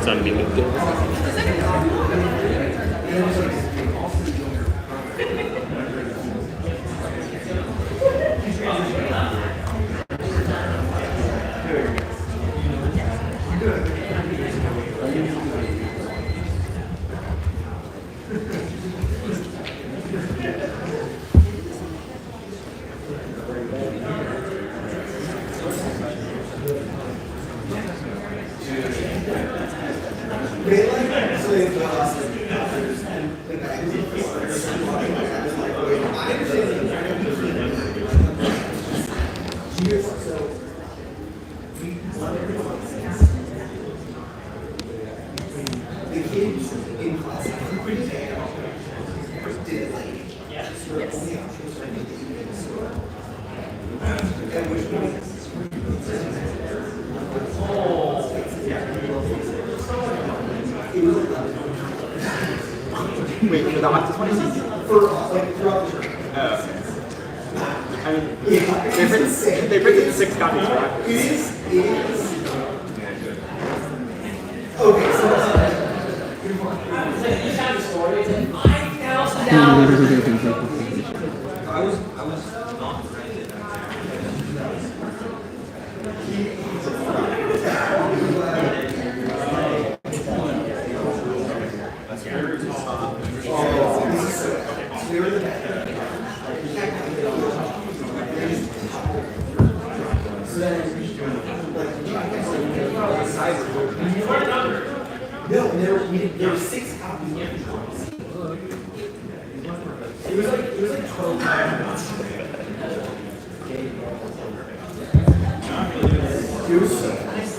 It's unmuted. Wait, for the Octus one? For like throughout the term. Oh, okay. I mean, they printed 6 copies for Octus. It is. Okay, so you have a story. It's like $5,000. I was not no, there were 6 copies. It was like 12 times. It was so nice.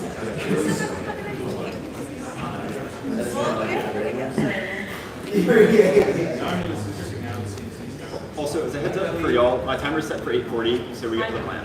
Also, as a heads up for y'all, my timer's set for 8:40, so we got the plan.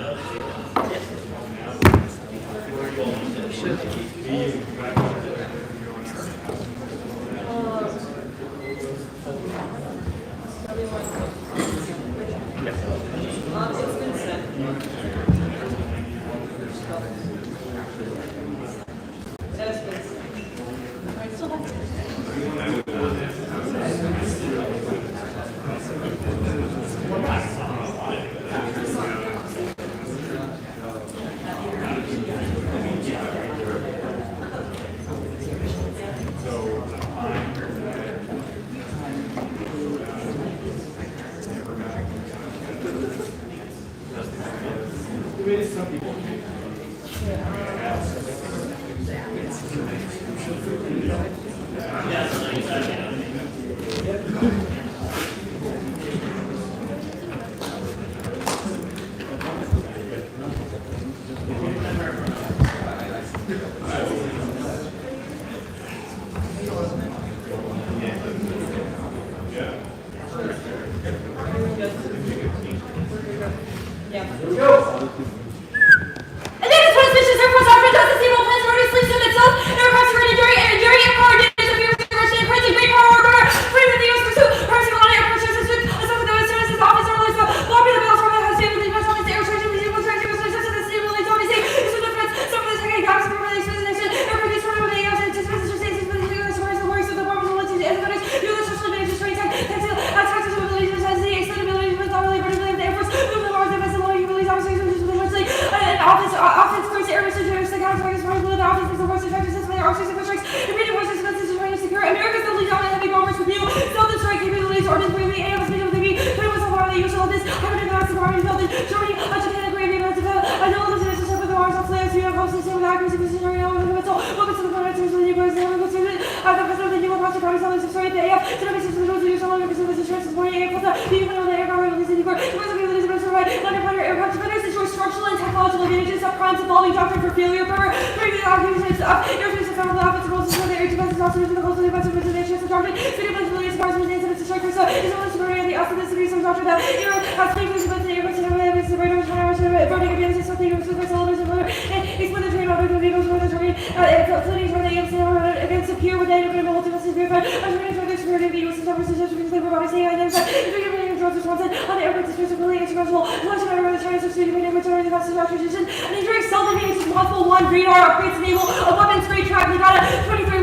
An injury seldom means multiple 1 radar upgrades enable a weapons grade track. We got a 23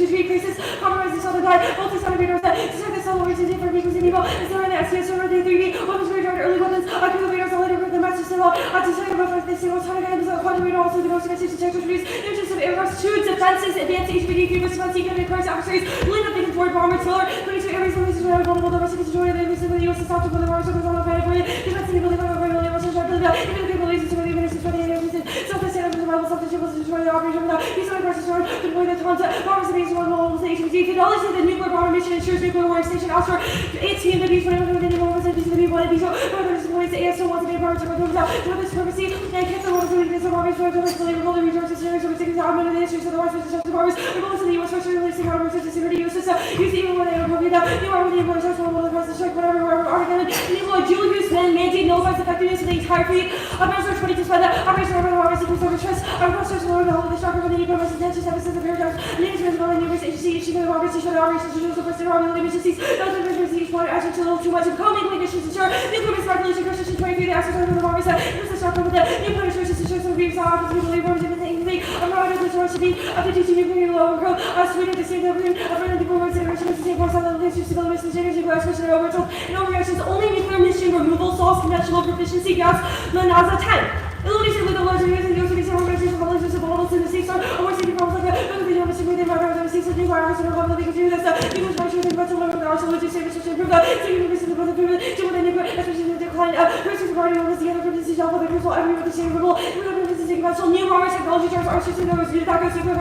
create crisis, compromise each other, die, multi-sided radars that destroy the soul, origin, for equals and evil, and so on the SDS, over the 3D, weapons radar, early weapons, I kill the radars, all later, the master still, I just talk about this single time again, because quantum radar also the most extension check to produce images of aircraft, two defenses, advanced HPD, fevers, defense, economic cards, adversaries, lead up thinking toward bomber, thriller, 22 areas, releases, vulnerable, the rest of the destroyer, the enemies of the US, stop to the wars, on the planet, defense, and ability, even the capabilities of the administration, for the enemies, self-esteem, the level, self-esteem, to destroy the operation without these other parts destroyed, deploy the tons of bombers against one mobile station. Fidelity to the nuclear bomber mission ensures nuclear war station Astro 18 the beach whenever the bomb was into the B1 B so further deploys the AFF wants to be a power to go without to this purpose and kept the water for the bombers for the fully remote resources series over 6 out of the history so the wars for the bombers remote to the US structure releasing our research to security use system use even when they are probably that you are with the employees will across the strike whatever Armageddon enable a dual use man mandate nullifies effectiveness of the entire fleet of Measure 20 to spend that operation over the bombers seeking over trust our process will the whole of the structure for the new bombers intentions episodes of paragraphs management of the numerous agency issue the bombers issue the operations to the first army agencies those are the each water action to too much of co-mingling issues ensure nuclear speculation question 23 the access of the bombers that this is structure with the nuclear resources ensure some being saw office we believe worms and anything I'm not going to resource to be up to teaching nuclear low growth Sweden the same government of the nuclear generation of the same force on the list to the mission energy expression overtold and overreactions only nuclear mission removal solves conventional proficiency gas NASA 10 illumination with the larger units and the some organizations of religions of models in the sea star or worse problems like that whether they have a with the environment of the sea so new virus and all the legal do this English function with the mental level the arsenal to save to improve that so you can visit the brother to with the nuclear especially in the decline versus regarding over the other provinces of the crucial every with the same rule with the provinces conventional new armor technology terms are system those new tacos super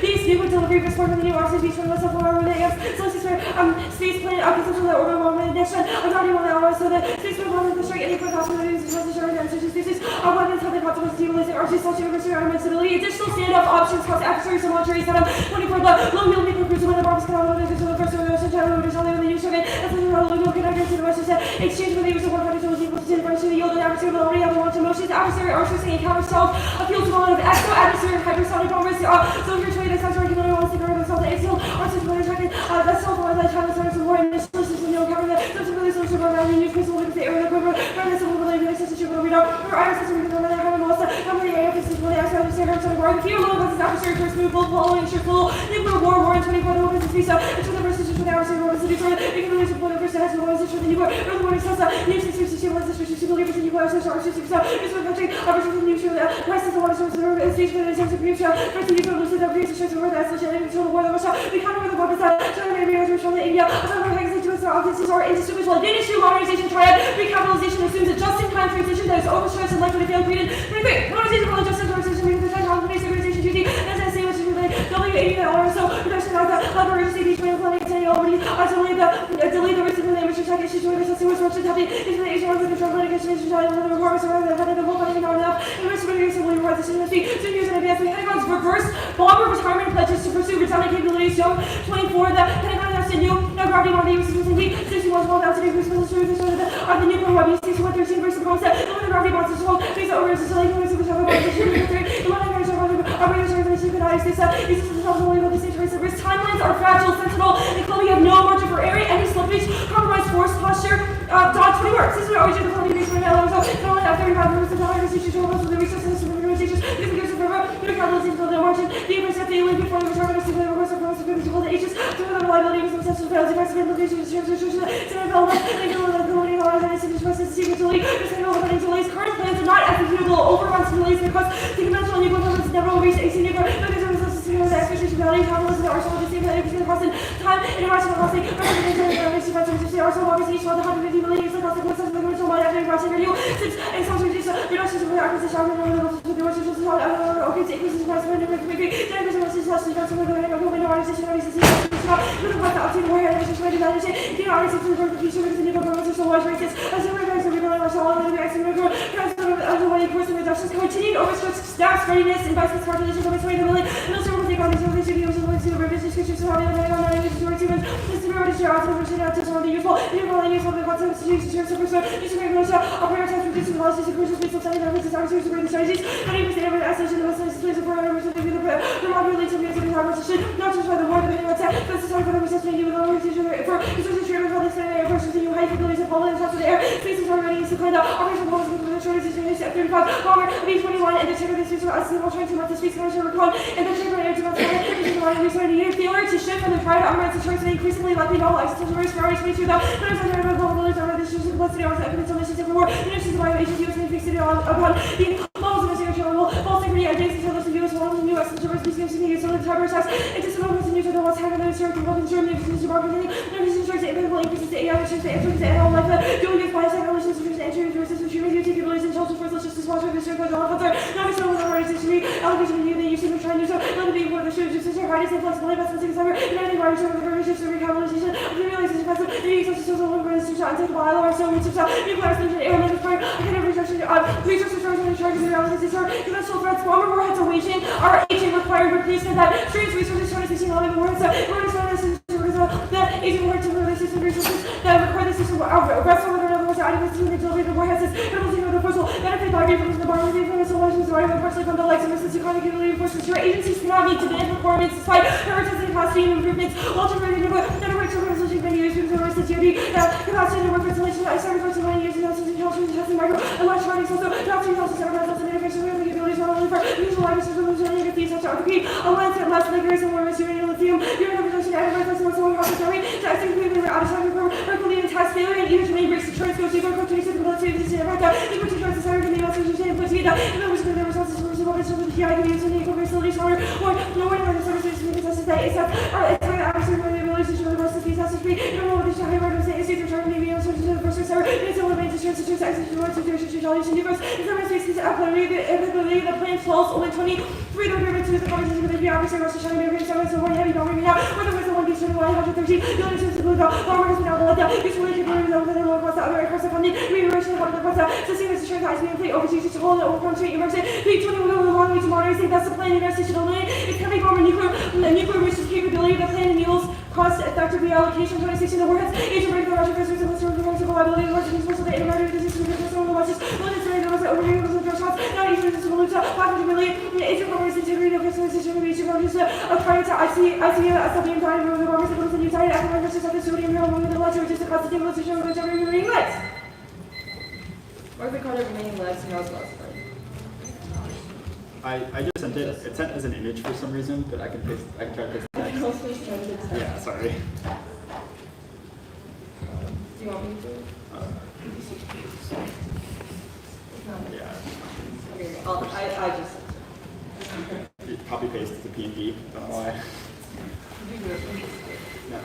these new delivery for sport of the new oxygen beach from the self over the AF so this is space plane conceptual that order moment next one I'm not even hour so the space plane moment the strike any quick possibilities is necessary and such as this is weapons have the consequences of utilizing RC slash university armament stability additional standoff options cost adversaries and launcheries set up 24 the low yield nuclear cruiser when the bombs come out of the first order ocean channel orders only when the use of it as the local connectors to the western set exchange with the use of 100 tools equal to 10 to the yield and adversary will already have the launch emotions adversary archers and counter stealth appeal to one of exo adversary hypersonic bombers so if you're trading the sensor you can only want to think around themselves the axial archers will attack it that's all the China centers of war initial systems no cover that so to really social about that new principle with the area equivalent from this will believe in such a true we know or iron system we can know that have most how many AFF systems will ask how to stand up to the war the fear low was adversary first move both following sure full nuclear war in 24 the weapons is so it's with the first system with the adversary war city for you can release the first has the war system the nuclear or the war system new system system was system to believe in nuclear system or system so it's with the country operations of nuclear prices of water sources the stage for the sense of nuclear first the nuclear lucid of research to where that's the until the war that was shot we counter with the weapons that China may be from the India other things to its offices or institutional advantage to modernization triad recapitalization assumes a just-in-time transition that is overstretched and likely to fail created 23 modernization will adjust into organization making the time base organization duty as I say which is really W80 or so production of the emergency beach plan planning to already delay the risk of the amateur check issues to the sewers which is happy into the Asian ones and control litigation issues one of the requirements around the head of the whole planning not enough and risk of the simply requires the industry 2 years in advance the Pentagon's reverse bomber retirement pledges to pursue redundant capabilities young 24 the Pentagon has to new no gravity on the use of the 61 small down to the response to the nuclear weapons 6113 versus the concept the one the gravity bonds is hold face over is the use of the travel bonds the one that operators are going to synchronize this uses the travel only with the stage race risk timelines are fragile sentinel and Chloe have no margin for area any slippage compromised force posture dot 20 works this is what origin of the Chloe base for now so not only after 35 minutes of time research to with the resources and organizations using gears of river new capitalism for the margin the intercept the link before the return of the reverse of the hold the ages to the reliability of some sense of fails the location of current plans are not executable overruns delays because the conventional nuclear weapons never will reach AC nuclear the expectation value capitalism the arsenal of the same that cost in time and irrational costing the arsenal obviously each one the 150 million years of consequences of the original mind after irrational radio since and some reductions of the acquisition of the resources okay to increase the price of the nuclear community the increase of the resources of the organization with the fact that obtaining more energy to manage it the organization to the future with the nuclear weapons are so large races as the regards of the Marshall and the accident of the underway course of reductions continued overstretched staff's readiness and vice calculations of its way to the military will take on these organizations to the revision descriptions of how the organization to work even this is already shared out to the version out to some of the useful the concept to share super use of regulation operator types reducing velocities and crucial speeds of sending references are series of brain strategies any percent of the accession of the displays of foreign members of the modulates of music and conversation not just by the war depending on tech but necessary for the research making with the organization for resources shared with all this area for continue high capabilities of all the top of the air Spaces are ready to claim the operation policy with the shortage of F-35 bomber B-21 and the check of the space as the trying to mark the space commercial recall and the check of air defense failure to shift from the private armaments to choice and increasingly likely novel exercise for R22 though there's a number of global military organizations and complexity of evidence on missions of war and issues of agency was fixed upon the levels of international level false security identity to listen to US one new access to rescue schemes to use on the cyber attacks and just about to use the what's happening in the certain global Germany to marketing no research available increases the AI which is the answers and all like the doing with biotechnology systems and entry resources which human utility capabilities and social force just as water the circle of all other not be so with our history allocation of you that you seem to try and use so let it be one of the shoes just as your hardest and flexible investments in cyber and anything where you show the relationships and recapitalization of the realization of the needs of social organizations and take the bio or so which is nuclear solution air and fire I can have research and charge of the realities are conventional threats bomber warheads are waging are aging required replacement that streams resources trying to see all of the warheads we're just the aging warheads and resources that require the system wrestle with another one's items to the delivery of the warheads is penalty of the forceful benefit by from the bomber the information solutions arriving partially from the likes of Mrs. Economic reinforcements your agencies cannot meet demand performance despite prioritizing capacity and improvements ultimately the right to resolution many years because the security capacity and work installation I started for 20 years ago since intelligence testing micro electronics also adopting intelligence and innovation with the abilities not only for usual life systems but also negative these such RPP aligns it less like grace and more material lithium your innovation and advice and so on processing testing movement out of time for Herculean task failure and even to main breaks to try to go deeper to 26 military to see America the which tries to start in the US and put together and then which the resources for the public with the PI can use in the facilities or lower the services to make assessments that is or it's very obviously when the ability to show the rest of these assets free you don't know what they should have right say is either trying to be able to the first server it's a limited distance to access to the situation universe is there space to ability the plan falls only 23 the pyramid to the conversation with the adversary was to show me so one heavy bombing now where there was the one piece of 113 the only sense of the bomber has been out let down it's really capable of the lower across the other across the funding reiteration of the process so see this strength has been played overseas to hold the country immersion B-21 will go a long way to modernize that's the plan investigation only it's coming from a nuclear research capability the plan enables cost-effective reallocation of the warheads agent break the Russian research and the storm of reliability of Russian resources the intermediate disease of the storm of Russia's one is very numerous overview of the shots not easily to salute 500 million agent bombers integrity of the system of each bombers prior to ICM as the main time of the bombers and the new side after my versus at the sodium hill moving the ledger which is the cost of demolition of the remaining legs or if we call it remaining legs and how's last part I just sent it. It's sent as an image for some reason, but I can try to paste the text. Yeah, sorry. Do you want me to? Yeah. Okay, I just sent it. Copy paste the PNG. Don't know why. No.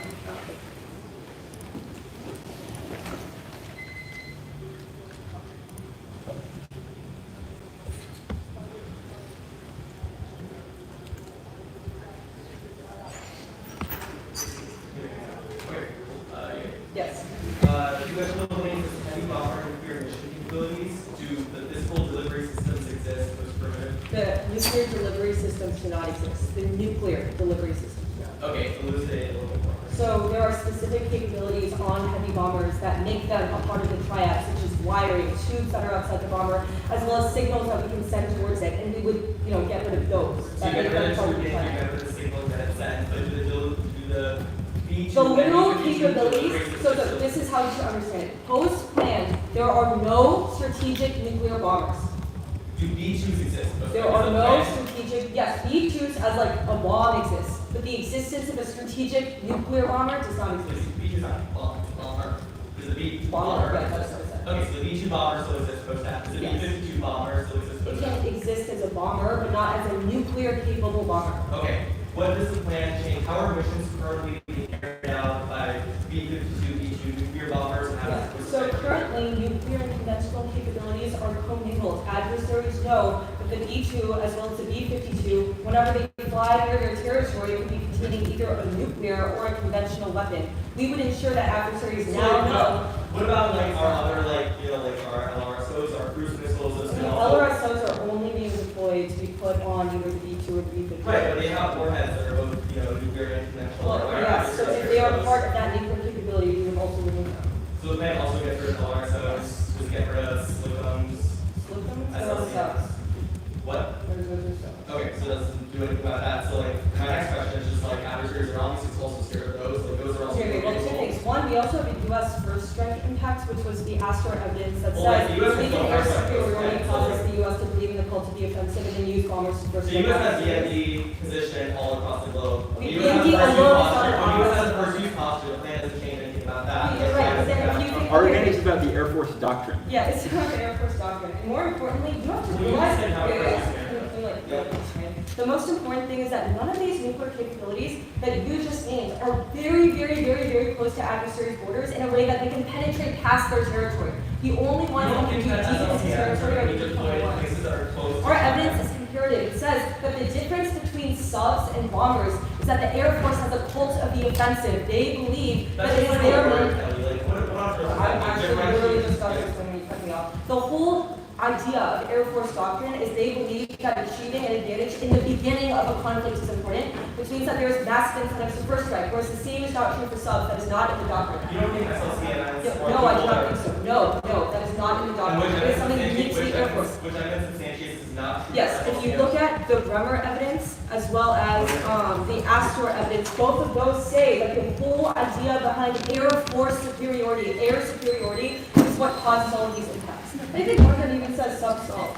Yes. You guys know the links of heavy bomber nuclear mission capabilities? Do the physical delivery systems exist post-perimeter? The nuclear delivery systems do not exist. The nuclear delivery systems do. Okay, so elucidate a little bit more. So there are specific capabilities on heavy bombers that make them a part of the triad, such as wiring, tubes that are outside the bomber, as well as signals that we can send towards it, and we would, get rid of those. So you get rid of the signals that it sends, but do the the literal capabilities, so this is how you should understand it. Post-plan, there are no strategic nuclear bombers. Do B-2s exist? There are no strategic, yes, B-2s as like a bomb exists, but the existence of a strategic nuclear bomber does not exist. B-2 is not a bomber. Is the B Bomber, yeah, that's what I said. Okay, so the B-2 bomber still exists post-plan. Is the B-52 bomber still exists It post-plan? can exist as a bomber, but not as a nuclear-capable bomber. Okay, what does the plan change? How are missions currently being carried out by B-52, B-2 nuclear bombers? And how does it So currently, nuclear and conventional capabilities are commingled. Adversaries know that the B-2 as well as the B-52, whenever they fly near their territory, could be containing either a nuclear or a conventional weapon. We would ensure that adversaries now know. What about like our other our LRSOs, our cruise missiles, those can also. LRSOs are only being deployed to be put on either the B-2 or the B-52. Right, but they have warheads that are both nuclear and conventional. Well, yes, so if they are part of that nuclear capability, we would also remove them. So the plan also gets rid of LRSOs, just get rid of slip-ons. Slip-ons? What? There's no stuff. Okay, so it doesn't do anything about that. So my next question is just adversaries are obviously also scared of those. Those are also. Okay, well, two things. One, we also have a U.S. first strike impact, which was the the Astor evidence that Well, says the US belief in has air no superiority first causes the U.S. to believe in the cult to be offensive and then use bombers to first. The U.S. has DMD position all across the globe. The U.S. has DMD first use alone is posture. not The U.S. an has first use posture. The plan doesn't change anything about that. You're right, but then if you think- Our advantage is about the Air Force doctrine. Yeah, it's about the Air Force doctrine. And more importantly, you have to Well, you realize said how it wait, works, the most important thing is that none of these nuclear capabilities that you just named are very, very, very, very close to adversaries' borders in a way that they can penetrate past their territory. The only You ones that don't can think do that deep into territory are the SLC nuclear deployed in ones. places that are close to Our evidence is comparative. It says that the difference between subs and bombers is that the Air Force has a cult of the offensive. They believe that That's it just is like their a main. word, Kelly. Like, what on earth is I'm that? actually literally just got this when you cut me off. The whole idea of Air Force doctrine is they believe that achieving an advantage in the beginning of a conflict is important, which means that there is massive incentives to first strike, whereas the same is not true for subs. That is not in the doctrine. You don't think SLC and No, I do not think so. No, that is not in the doctrine. It is something unique to the Air Force. Which evidence substantiates is not true. Yes, if you look at the Bremer evidence as well as the Astor evidence, both of those say that the whole idea behind Air Force superiority, air superiority, is what causes all of these impacts. I think Morgan even says sub-salt.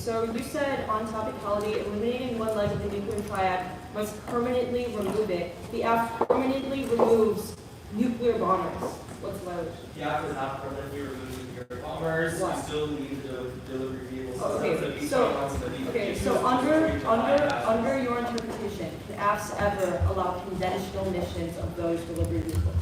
so you said on topicality, eliminating one leg of the nuclear triad must permanently remove it. The AFF permanently removes nuclear bombers. What's the language? The AFF does not permanently remove nuclear bombers. Why? You still need the delivery vehicles. So under your interpretation, can AFFs ever allow conventional missions of those delivery vehicles?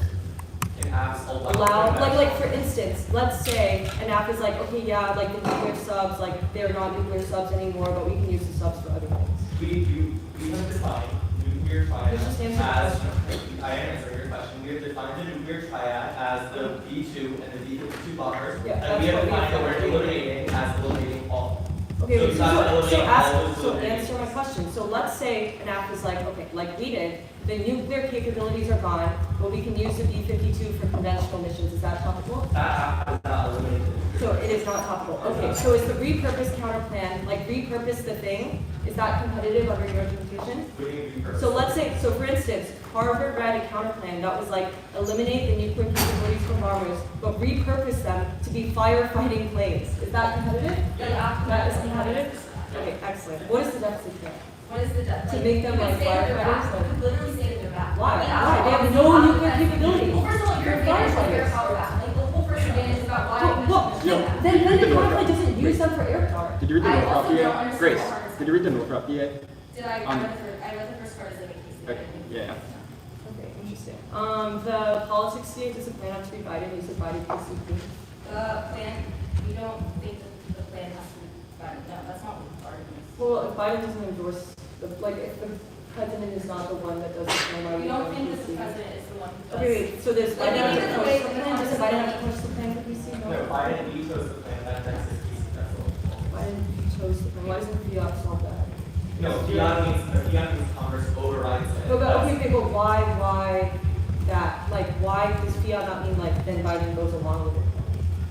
Can AFFs allow Like for instance, let's say an AFF is like, okay, yeah, like the nuclear subs, like they're not nuclear subs anymore, but we can use the subs for other things. We have defined nuclear triad Let's just answer as, the question. I am answering your question. We have defined the nuclear triad as the B2 and the B52 bombers. Yeah, and we have that's what defined that we we're have. eliminating as eliminating all. Okay, So wait, it's not eliminating all of so the answer my question. So let's say an AFF is like, okay, like we did, the nuclear capabilities are gone, but we can use the B-52 for conventional missions. Is that topical? That AFF is not eliminated. So it is not topical. Okay, so is the repurpose counterplan, like repurpose the thing, is that competitive under your interpretation? What do you mean repurpose? So let's say, so for instance, Harvard read a counterplan that was like eliminate the nuclear capabilities from bombers, but repurpose them to be firefighting planes. Is that competitive? Yeah. That is competitive? Okay, excellent. What is the deficit there? What is the death? To make them like firefighters? You could literally say that they're back. Why? Yeah. Why? They have no nuclear capability. Well, first of all, your They're advantage is firefighters. air power back. Like the whole first advantage is about why. Then the counterplan doesn't use them for air power. Did you read the I Northrop also don't DA? understand Grace, the hardest did you read the Northrop DA? Did I? I read the first part as like a case. Okay, yeah. Okay, interesting. The politics CA, does the plan have to be Biden? You said Biden PCP. The plan, we don't think that the plan has to be Biden. No, that's not what part of it is. Well, if Biden doesn't endorse, like if the president is not the one that does the plan, why We would don't you think go that the PCP? president is the one who does. Okay, wait, so does Like, Biden have even to the push way the that plan? the Does Biden have to push the plan for PC? No, Biden vetoes the plan. That's his piece. That's all. Biden chose the plan. Why doesn't Fiat solve that? No, fiat means Congress overrides it. But okay, but why that? Like, why does Fiat not mean like then Biden goes along with it?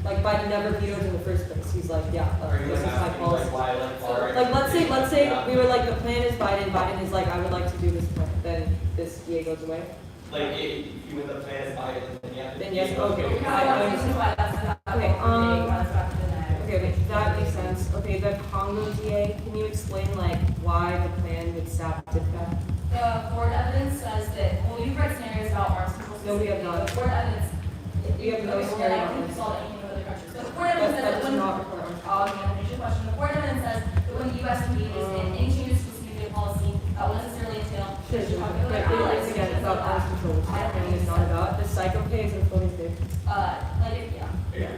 Like Biden never vetoed in the first place. He's like, yeah, Are you this is my asking policy. like why like Like let's say we were like the plan is Biden. Biden is like I would like to do this plan. Then this DA goes away. like if you win the plan is Biden, then yeah. Then yes, okay. No, that's reasons why that's not. Okay, why that's not the net. Okay, that makes sense. Okay, the Congo DA. Can you explain like why the plan would sap DIPCA? The board evidence says that, well, you've read scenarios about arms control. No, we have not. The board evidence. We have no Okay, well, scenario then I on can this. solve anything with other countries. But the board evidence says That that does when, not require arms. I'm gonna finish your question. The board evidence says that when the U.S. engages in any changes to its nuclear policy, that will necessarily entail. But it is again about arms control. Which the plan is not about. The psycho pays and floating state. Like, yeah. Yeah.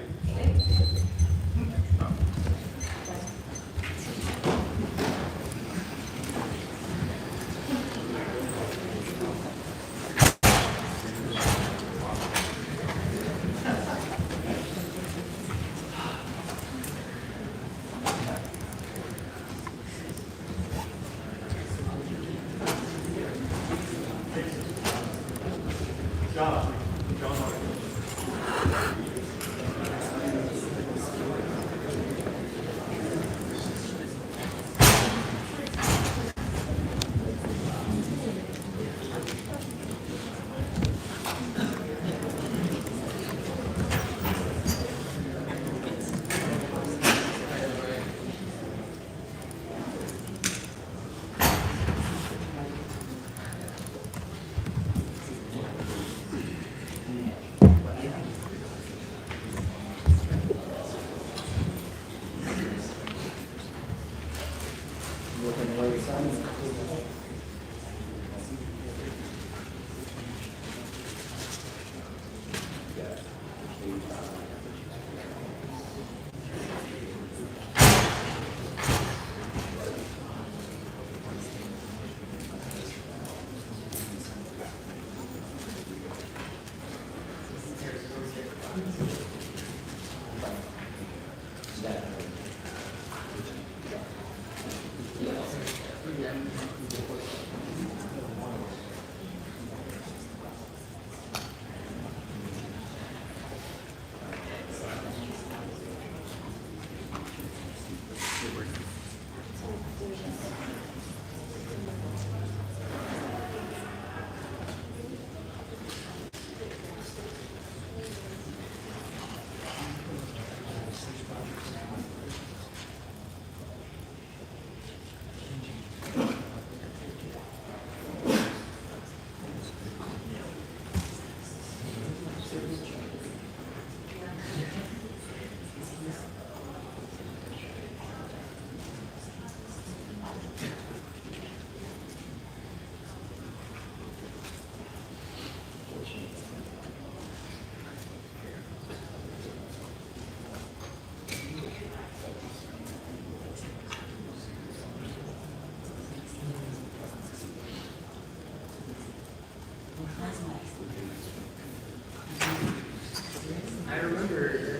I remember.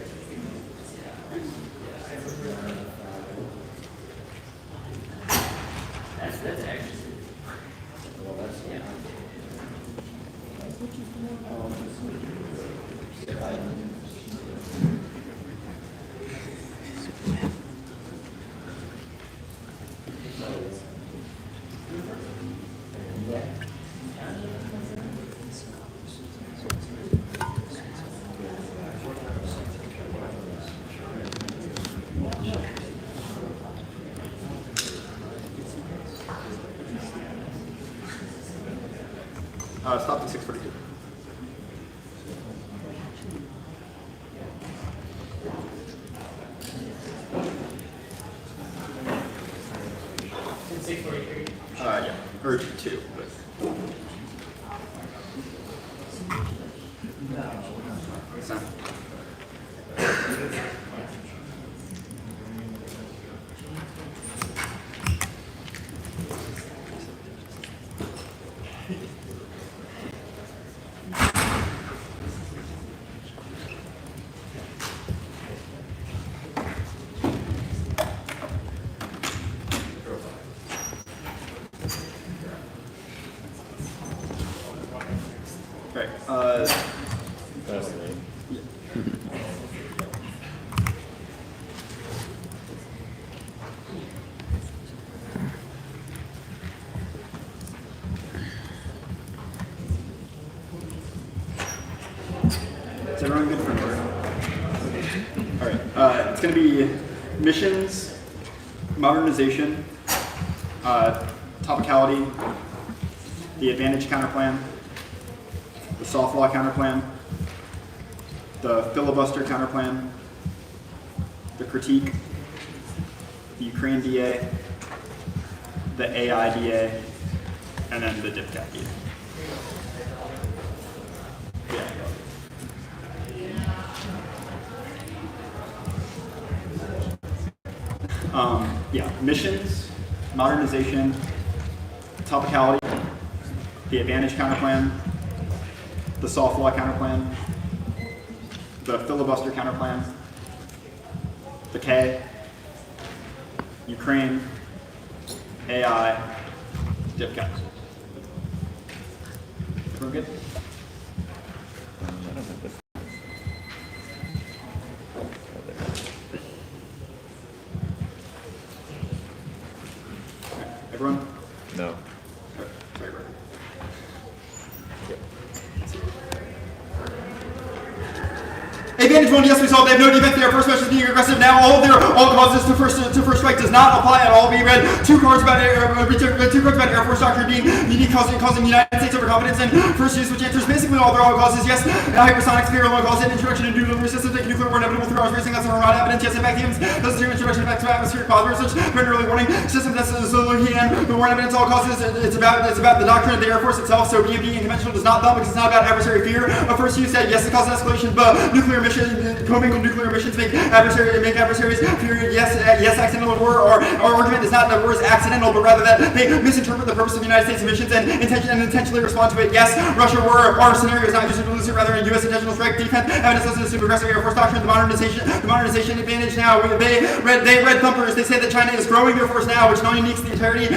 That's actually. Well, that's yeah. Stop to 642. In 643. Yeah, or 2, but. So. Right. Fascinating. Is everyone good for number? All right. It's going to be missions, modernization, topicality, the advantage counterplan, the soft law counterplan, the filibuster counterplan, the critique, the Ukraine DA, the AI DA, and then the DipCat DA. Yeah, missions, modernization, topicality, the advantage counterplan, the soft law counterplan, the filibuster counterplan, the K, Ukraine, AI, DipCat. Everyone good? Everyone? No. Sorry, Robert. Advantage 1, yes, we saw they have no defense. Their first match is being aggressive. Now all causes to first strike does not apply at all. We read two cards about Air Force Doctrine being unique, causing the United States overconfidence and first use, which answers basically all their causes. Yes, hypersonic spear all causes introduction of nuclear systems, make nuclear war inevitable through arms racing. That's not evidence. Yes, in fact, even that's the introduction of atmospheric cloud research, early warning system. That's looking at the war evidence all causes. It's about the doctrine of the Air Force itself. So being conventional does not because it's not about adversary fear. First use that yes, it causes escalation, but nuclear commingled nuclear missions make adversaries fear. Yes, accidental war or argument is not that war is accidental, but rather that they misinterpret the purpose of the United States missions and intentionally respond to it. Yes, Russia war our scenario is not just elusive, rather a U.S. intentional strike defense. Evidence of the super aggressive Air Force doctrine, the modernization advantage. Now they read thumpers. They say that China is growing their force now, which not only needs the entirety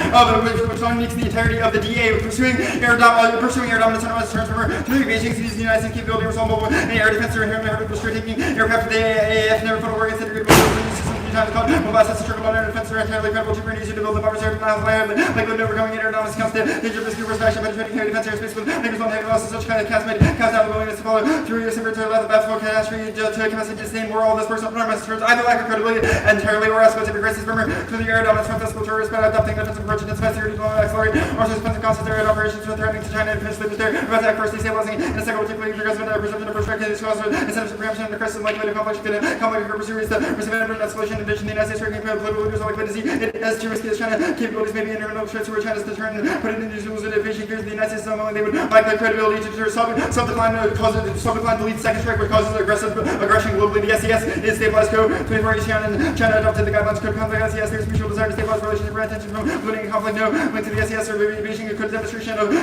of the DA pursuing air dominance on its transformer to the Beijing cities, the United States capability responsible and air defense are inherently restricting aircraft. The AAF never put a war against integrated systems. Times called mobile assets to trickle down air defense are entirely credible, cheaper and easier to build. The bombers are miles away, like the overcoming air dominance counts the danger of risky action, penetrating air defense airspace with neighbors on heavy losses. Such kind of cast down the willingness to follow through your simmer to allow the basketball catastrophe to capacity to sustain more. All this personal enormous turns either lack of credibility entirely or else to progress this firmer to the air dominance from physical terrorists by adopting defensive approach and intensified security to accelerate or suspensive concept air operations for threatening to China and finish with their attack first destabilizing and second particularly progressive perception of perspective. This causes incentives for preemption and the crisis likely to complex purpose series the receive escalation In addition, the United States political leaders are likely to see it as too risky as China capabilities may be internal threats where China's deterrent put it into rules and invasion fears the United States not only they would lack the credibility to deter self-decline to lead second strike, which causes aggression globally. The SES is stabilized Co-24 China adopted the guidelines code conflict. SES there's mutual desire to stabilize relations and attention from limiting conflict. No link to the SES or invasion could demonstration of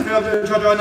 Georgia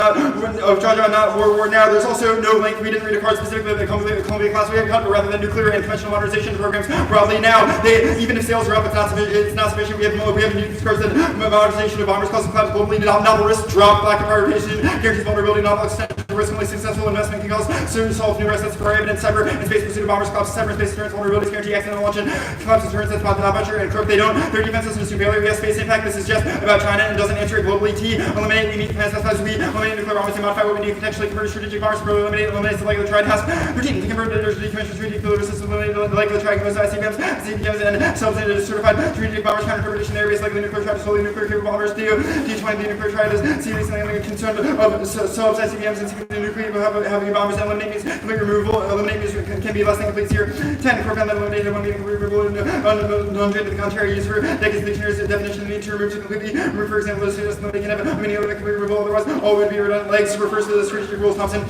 not war now. There's also no link. We didn't read a card specifically the Columbia class we had cut, but rather than nuclear and conventional modernization programs broadly now. Even if sales are up, it's not sufficient. We have new scores that modernization of bombers causes collapse globally. Novel risk drop, lack of prioritization, guarantees vulnerability, novel extension, risk only successful investment can cause soon solve new risks for evidence, cyber and space pursuit of bombers, collapse, cyber and space deterrence, vulnerabilities, guarantee accidental launch and collapse deterrence that's about not venture and corrupt. They don't. Their defense systems assume failure. We have space impact. This is just about China and doesn't answer it globally. T. Eliminate. We need to pass as we eliminate nuclear bombers and modify what we do contextually convert strategic bombers. Eliminate the likely try task. 13. To convert the decommission strategic nuclear systems. Eliminate the likely try most ICBMs, CBMs, and substantive certified strategic bombers. Counter-interpretation areas like the nuclear try to solely nuclear capable bombers. D20. The nuclear try is seriously concerned of subs ICBMs and secret nuclear heavy bombers. Eliminate means complete removal. Eliminate means can be less than complete here. 10. Core that eliminated one being complete removal and non-to the contrary use for decades dictionaries definition need to remove to completely remove, for example, the students no they can have many other complete removal otherwise all would be redundant. Legs refers to the strategic rules Thompson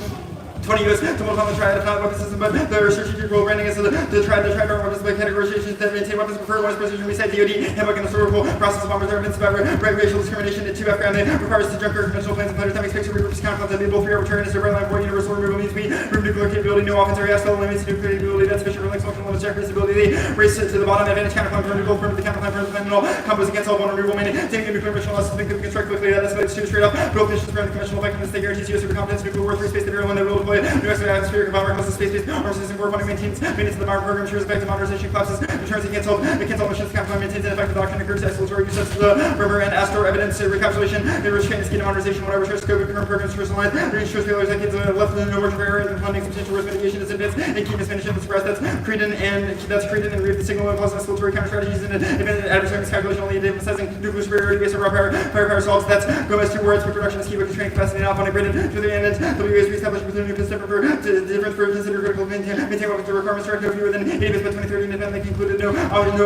20 US to multiple the triad weapon system, but the strategic rule branding is the triad weapons by categorizations that maintain weapons preferred. One is precision reset DoD handbook and historical process of bombers evidence about racial discrimination. And 2 F ground requires to junker conventional plans and planetary time expects to repurpose counterplans that be both free arbitrary and line for universal removal means we remove nuclear capability, no offense area spell limits nuclear capability that's sufficient for links functional limits check stability. They race to the bottom advantage counterplan for removal from the counterplan for the plan and all combos against all one removal maintaining the nuclear mission less think that we construct quickly that escalates 2 straight up. Both missions for conventional effectiveness they guarantees US supercompetence nuclear war 3 space the bureau when they will deploy new expert bomber causes space-based armor system corresponding maintenance of the bomber program ensures effective modernization collapses returns and cancel missions counterplan maintains an effective doctrine occurs exploratory use of the rumor and astro evidence recapitulation the restraint scheme modernization whatever shares scope of current programs first line ensures failures that kids left no margin for error and funding substantial risk mitigation is advanced and keep mismanagement suppressed that's Cretan and read the signal and cause escalatory counter strategies and adversary miscalculation only emphasizing nuclear superiority based on raw firepower solves that's Gomez 2 words for production is key but constraint capacity and alpha graded to the end WA's reestablished within a new system for different for consider critical maintain weapons to requirements direct no fewer than 80 by 2030 independently concluded no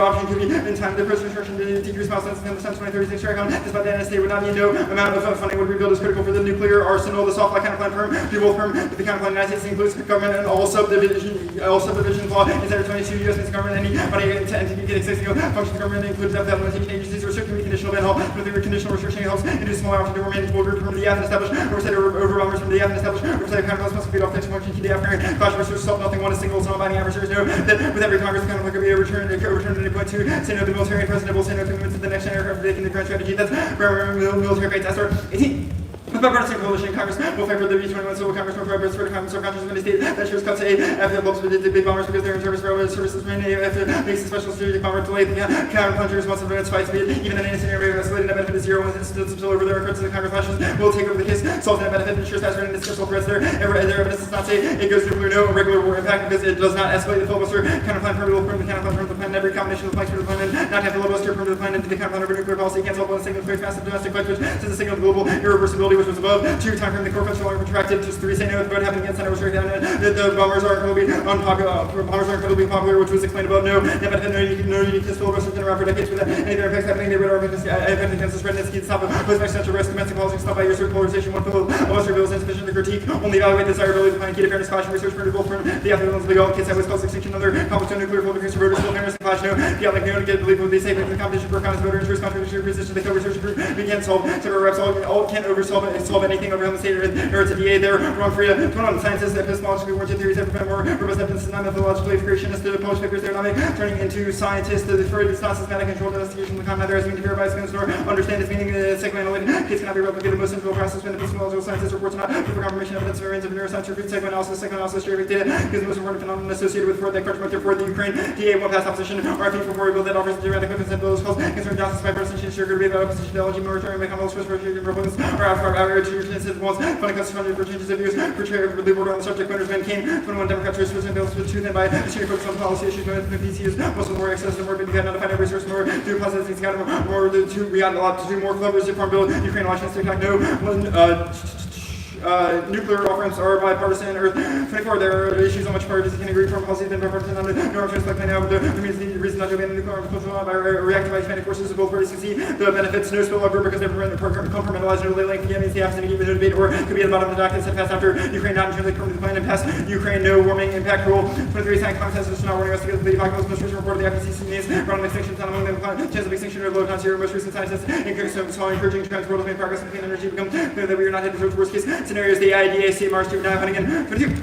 option to be in time the first construction to decrease milestones in the 2036 strike on despite the NSA would not need no amount of funding would rebuild is critical for the nuclear arsenal the soft law counterplan firm do both firm the counterplan United States includes government and all subdivisions law instead of 22 U.S. means government anybody entity get access to functions of government includes implementation agencies restricting the conditional ban hall with the conditional restriction helps into small option to remain manageable from the AFF and establish oversight over bombers from the AFF and establish oversight of counterplans must feed off text function to the AFF clash versus self nothing one is single so binding adversaries know that with every Congress the counterplan could be overturned at any point to say no to the military and president will say no to movements of the next generation taking the current strategy that's military fates Esther 18 the bipartisan coalition Congress will favor the B-21 civil Congress will favor for the Congress of conscious of any state that shares cuts AFF looks with the big bombers because they're in service for other services when AFF makes a special strategic bomber delay the counterpuncher responsive to its fight speed even in any scenario escalating that benefit is zero when incidents still over their records of the Congress flashes will take over the case solves that benefit ensures faster and dispersal threats their evidence does not say it goes nuclear no regular war impact because it does not escalate the filibuster counterplan firm will firm the counterplan firm the plan every combination of the planks for the plan and not have the filibuster firm the plan into the counterplan over nuclear policy cancel one signal very massive domestic factors to the signal of global irreversibility which was above 2 time frame the core fence no longer protracted just 3 say no with the vote happening against Senate was straight down the bombers are incredibly unpopular bombers are incredibly popular which was explained above no uniqueness filibuster has been around for decades without any of their effects happening they would argue against the spread and it's stop post existential risk domestic policy stop by your sort of polarization one filibuster bill is insufficient to critique only evaluate the desirability of key to fairness caution research for both from the ethical and legal case that was called extinction other conflicts on nuclear politics and voters fairness clash no the outlook no to get believe what they say but the competition for common voter interest contribution resistance they co-research group we can't solve several reps all can't solve anything over the state or it's a DA there wrong for you 21 scientists epistemologically warranted theories that prevent more robust evidence is not methodologically creationist to publish papers they're not turning into scientists for it's not systematic controlled investigation the common neither has meaning to verify its nor understand its meaning psychoanalytic case cannot be replicated most central process when epistemological scientists reports not for confirmation evidence variants of neuroscience repeat psychoanalysis straight data gives the most important phenomenon associated with Ford that crunch therefore the Ukraine DA won't pass opposition RFP for war bill that offers direct consent bills calls concern justice by partisan sure good about opposition ideology moratorium by common first Republicans are outrage wants funding cuts funded for changes of views portray the border on the subject winners men came 21 Democrats resource and bills with truth and by the senior focus on policy issues when the PCs most of the more access to more big not find every resource more due process things got more we got a lot to do more clever farm bill Ukraine Washington TikTok no Nuclear off-ramps are bipartisan. Earth 24, there are issues on which parties can agree from policy then bipartisan on the norm choice like now, but there remains the reason not to abandon nuclear arms by reactive Hispanic forces of both parties can see the benefits, no spillover because they're compartmentalized or length. Yeah, means the absence of any debate or could be at the bottom of the document set passed after Ukraine not internally according to the plan and passed Ukraine no warming impact rule. 23 science contests is not warning us to get the apocalypse. Most recent report of the IPCC needs around extinction, not among them chance of extinction or low constant. Most recent scientists encouraging trans world to make progress in clean energy become clear that we are not headed towards worst case scenarios. The IDA, CMR, Steve Nye, Huntington, 22.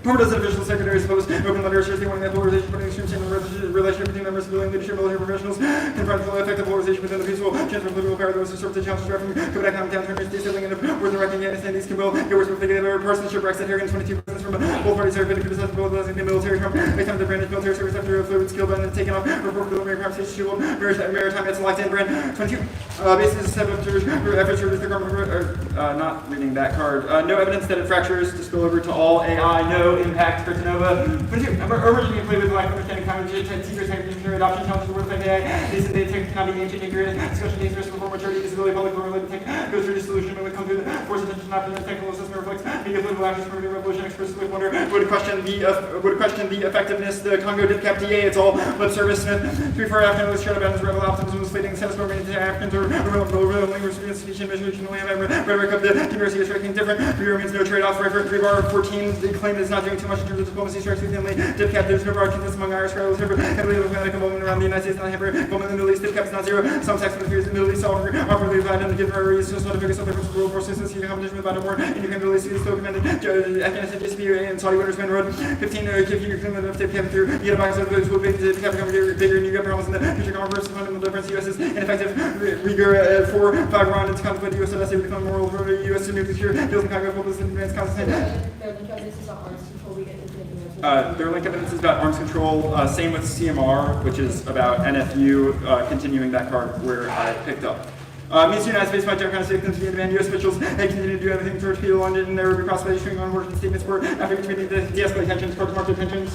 Former official secretaries opposed open letters Thursday warning that polarization putting extreme shame in the relationship between members of civilian leadership, military professionals, confront the effect of polarization within the peaceful transfer of political power. Those who serve to challenge from COVID economic downturn, desailing and worth the reckoning Afghanistan. These can will get worse with the partisanship, Brexit, Harrigan, 22 presidents from both parties are been criticized for politicizing the military from based on the branded military service after a fluid skill ban and taken off report for the military crimes issue maritime it's locked in brand 22 basis have efforts to reduce the government not reading that card no evidence that it fractures to spill over to all AI no impact for Nova. 22. Emerging and play with lack of understanding climate change, secret technical adoption challenges the world of AI. These data cannot be ancient, ignorant, discussion takes risk before maturity, disability, public related tech goes through dissolution when we come through the force attention after the technical assessment reflects media political actions from the revolution expressed with wonder would question the effectiveness the Congo did cap DA it's all lip service Smith 3-4 African was shared about his rebel optimism was fleeting status quo to Africans or revealing institution measuration only rhetoric of the democracy is striking different 3 means no trade-offs right for 3 14 the claim is not doing too much in terms of diplomacy strikes with family dip cap there's no broad consensus among Irish scholars heavily diplomatic involvement around the United States not heavy involvement in the Middle East dip cap is not zero some text in the fears in the Middle East offer the divide and give her reasons not to figure something from world war systems here competition with battle war in Ukraine Middle East still commanded Afghanistan GSP and Saudi winners man road 15 give you Ukraine enough to cap through the box of those will be to cap bigger and you get problems in the future converse fundamental difference US is ineffective rigor 4 5 round it's contemplate US unless they become moral for US to nuclear deals in Congo focus in advanced constant their link evidence is about arms control. Same with CMR, which is about NFU, continuing that card where I picked up. Means the United States might kind of say continue to demand U.S. officials they continue to do everything towards people London and there will be possibly issuing on statements for after each meeting to de-escalate tensions, towards market tensions.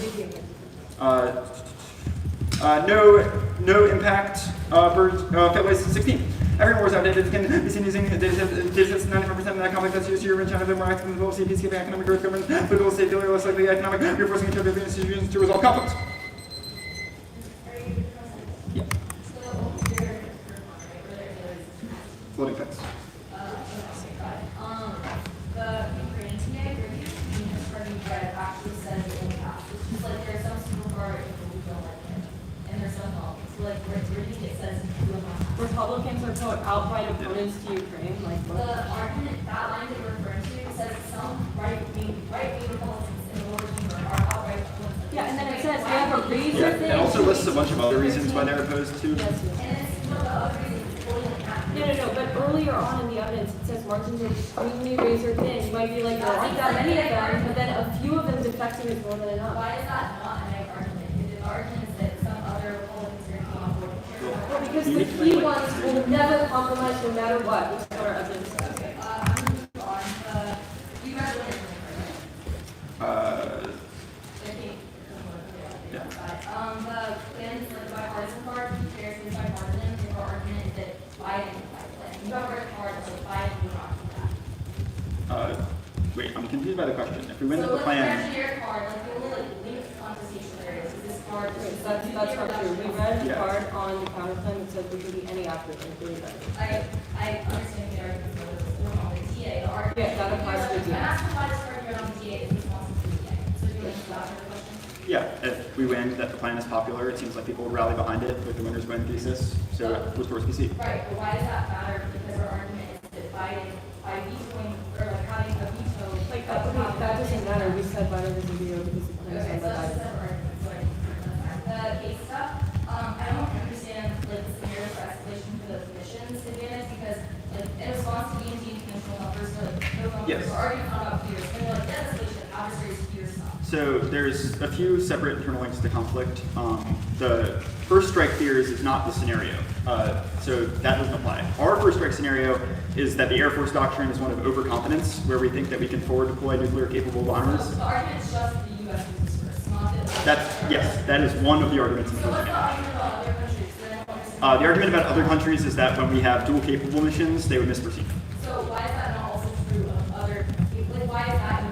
No impact for Fitways 16. Everyone was outdated. Can be seen using data sets 95% of that conflict that's used to Europe and China. They're more active in the global state, peacekeeping, economic growth, government, political state, failure, less likely economic, reinforcing each other's institutions to resolve conflicts. Yeah. Floating fence. The Ukraine today, actually says it won't pass. It's just like there's some super far people who don't like it. And there's some home. So like reading it says it will not pass. Republicans are outright opponents to Ukraine. Like the argument, that line that you're referring to says some right-wing Republicans in the lower chamber are outright opponents. yeah, and then it says they have a razor thing. It also lists a bunch of other reasons why they're opposed to. Yes, yes. And it's one of the other reasons it's fully inactive. No, but earlier on in the evidence it says margins are extremely razor thin. You might be like, there aren't that many of them, but then a few of them defecting is more than enough. Why is that not a negative argument? The argument is that some other Republicans are going to come on board. Well, because the key ones will never compromise no matter what, which is what our evidence says. Okay, I'm going to move on. You guys want to Yeah. the plan is like bipartisan part, there's this bipartisan, the argument is that Biden is bipartisan. You have worked hard, so Biden will not do that. Wait, I'm confused by the question. If we win So the let's plan, actually your card, like the only like linked conversation there is this card. That's not true. We read the Yeah. card on the counterplan that says we can be any actor, including that. I understand the argument for on the TA. The argument. Yeah, that applies to the TA. I'm asking why this card here on the TA is responsive to the TA. So do you want to answer the question? yeah, if we win that the plan is popular, it seems like people would rally behind it with the winners win thesis. So it was towards PC. Right, but why does that matter? Because our argument is that Biden, by vetoing, or like having a veto, Like, that doesn't matter. We said Biden is a video because the plan Okay, is so by that's a Biden. separate argument, so I can the case stuff. I don't understand like the scenario for escalation for the commission's advantage because like in response to EMT conventional numbers, like no numbers Yes. are already found out fears. And they're like that escalation adversaries fear stuff. So there's a few separate internal links to conflict. The first strike fears is not the scenario, so that doesn't apply. Our first strike scenario is that the Air Force doctrine is one of overconfidence, where we think that we can forward deploy nuclear capable bombers. The argument is just the U.S. uses first, not that. That's, yes, that is one of the arguments. So what's the argument about other countries? Then I don't understand. The argument about other countries is that when we have dual capable missions, they would misperceive. So why is that not also true of other capable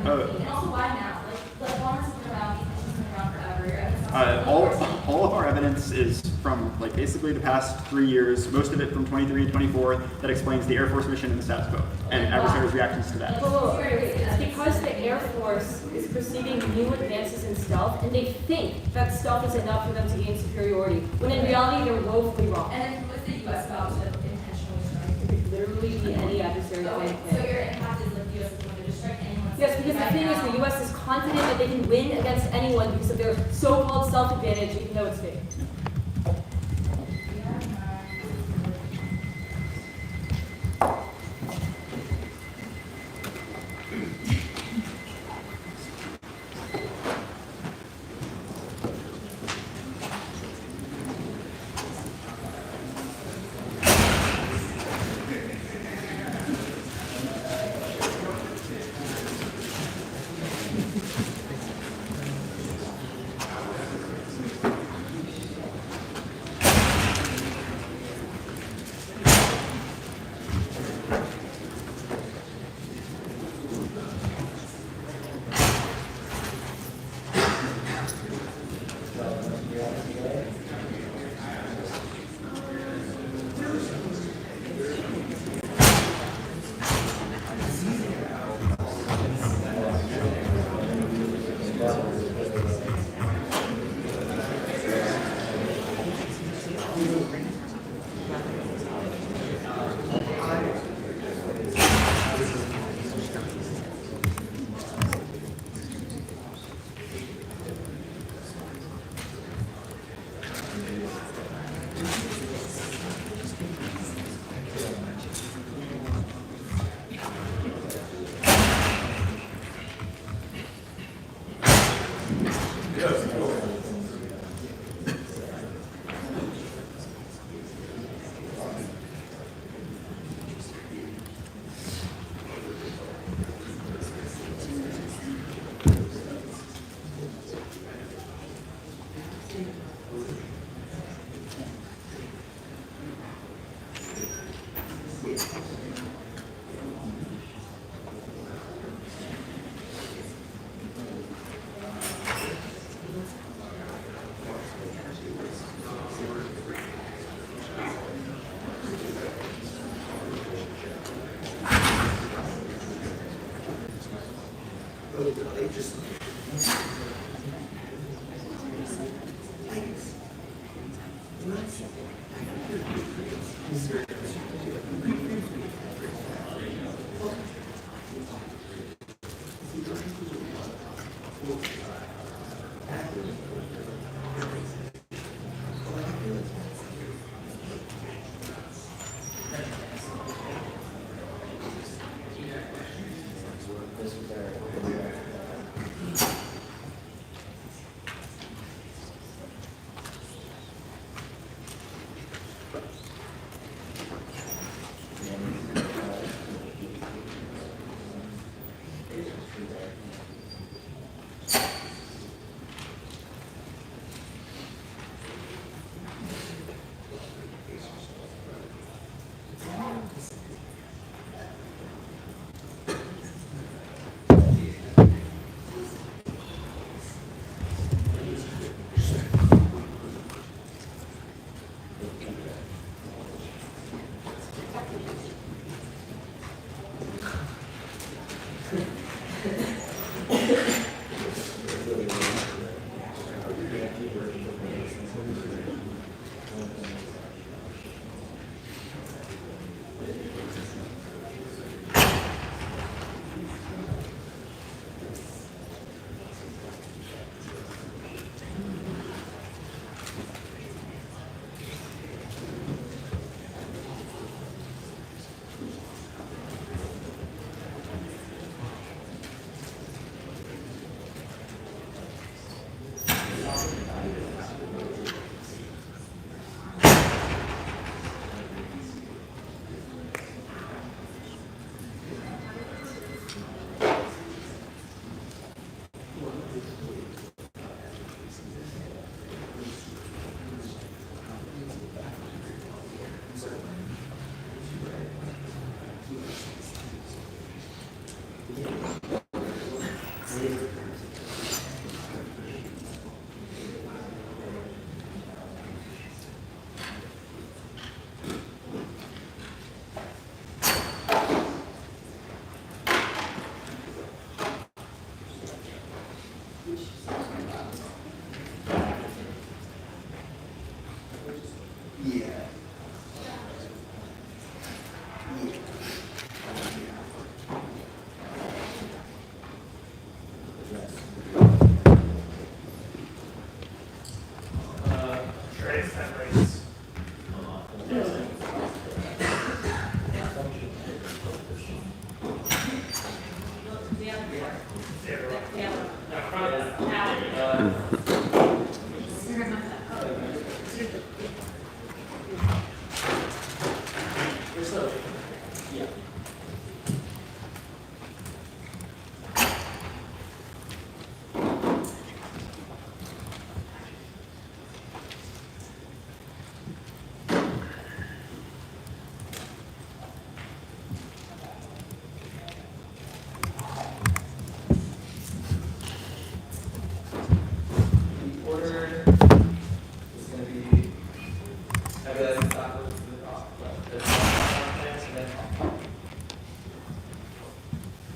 And also, why now? Like bombers have been around, these missions have been around forever. It's not All of our evidence is from like basically the past 3 years, most of it from 23 and 24, that explains the Air Force mission and the status quo, and adversaries' reactions to that. It's because the Air Force is perceiving new advances in stealth, and they think that stealth is enough for them to gain superiority, when in reality they're woefully wrong. And with the U.S. about to intentionally strike. It could literally be any adversary. Okay, so your impact is like the U.S. is going to strike anyone. Yes, because the thing is, the U.S. is confident that they can win against anyone because of their so-called self-advantage, even though it's fake.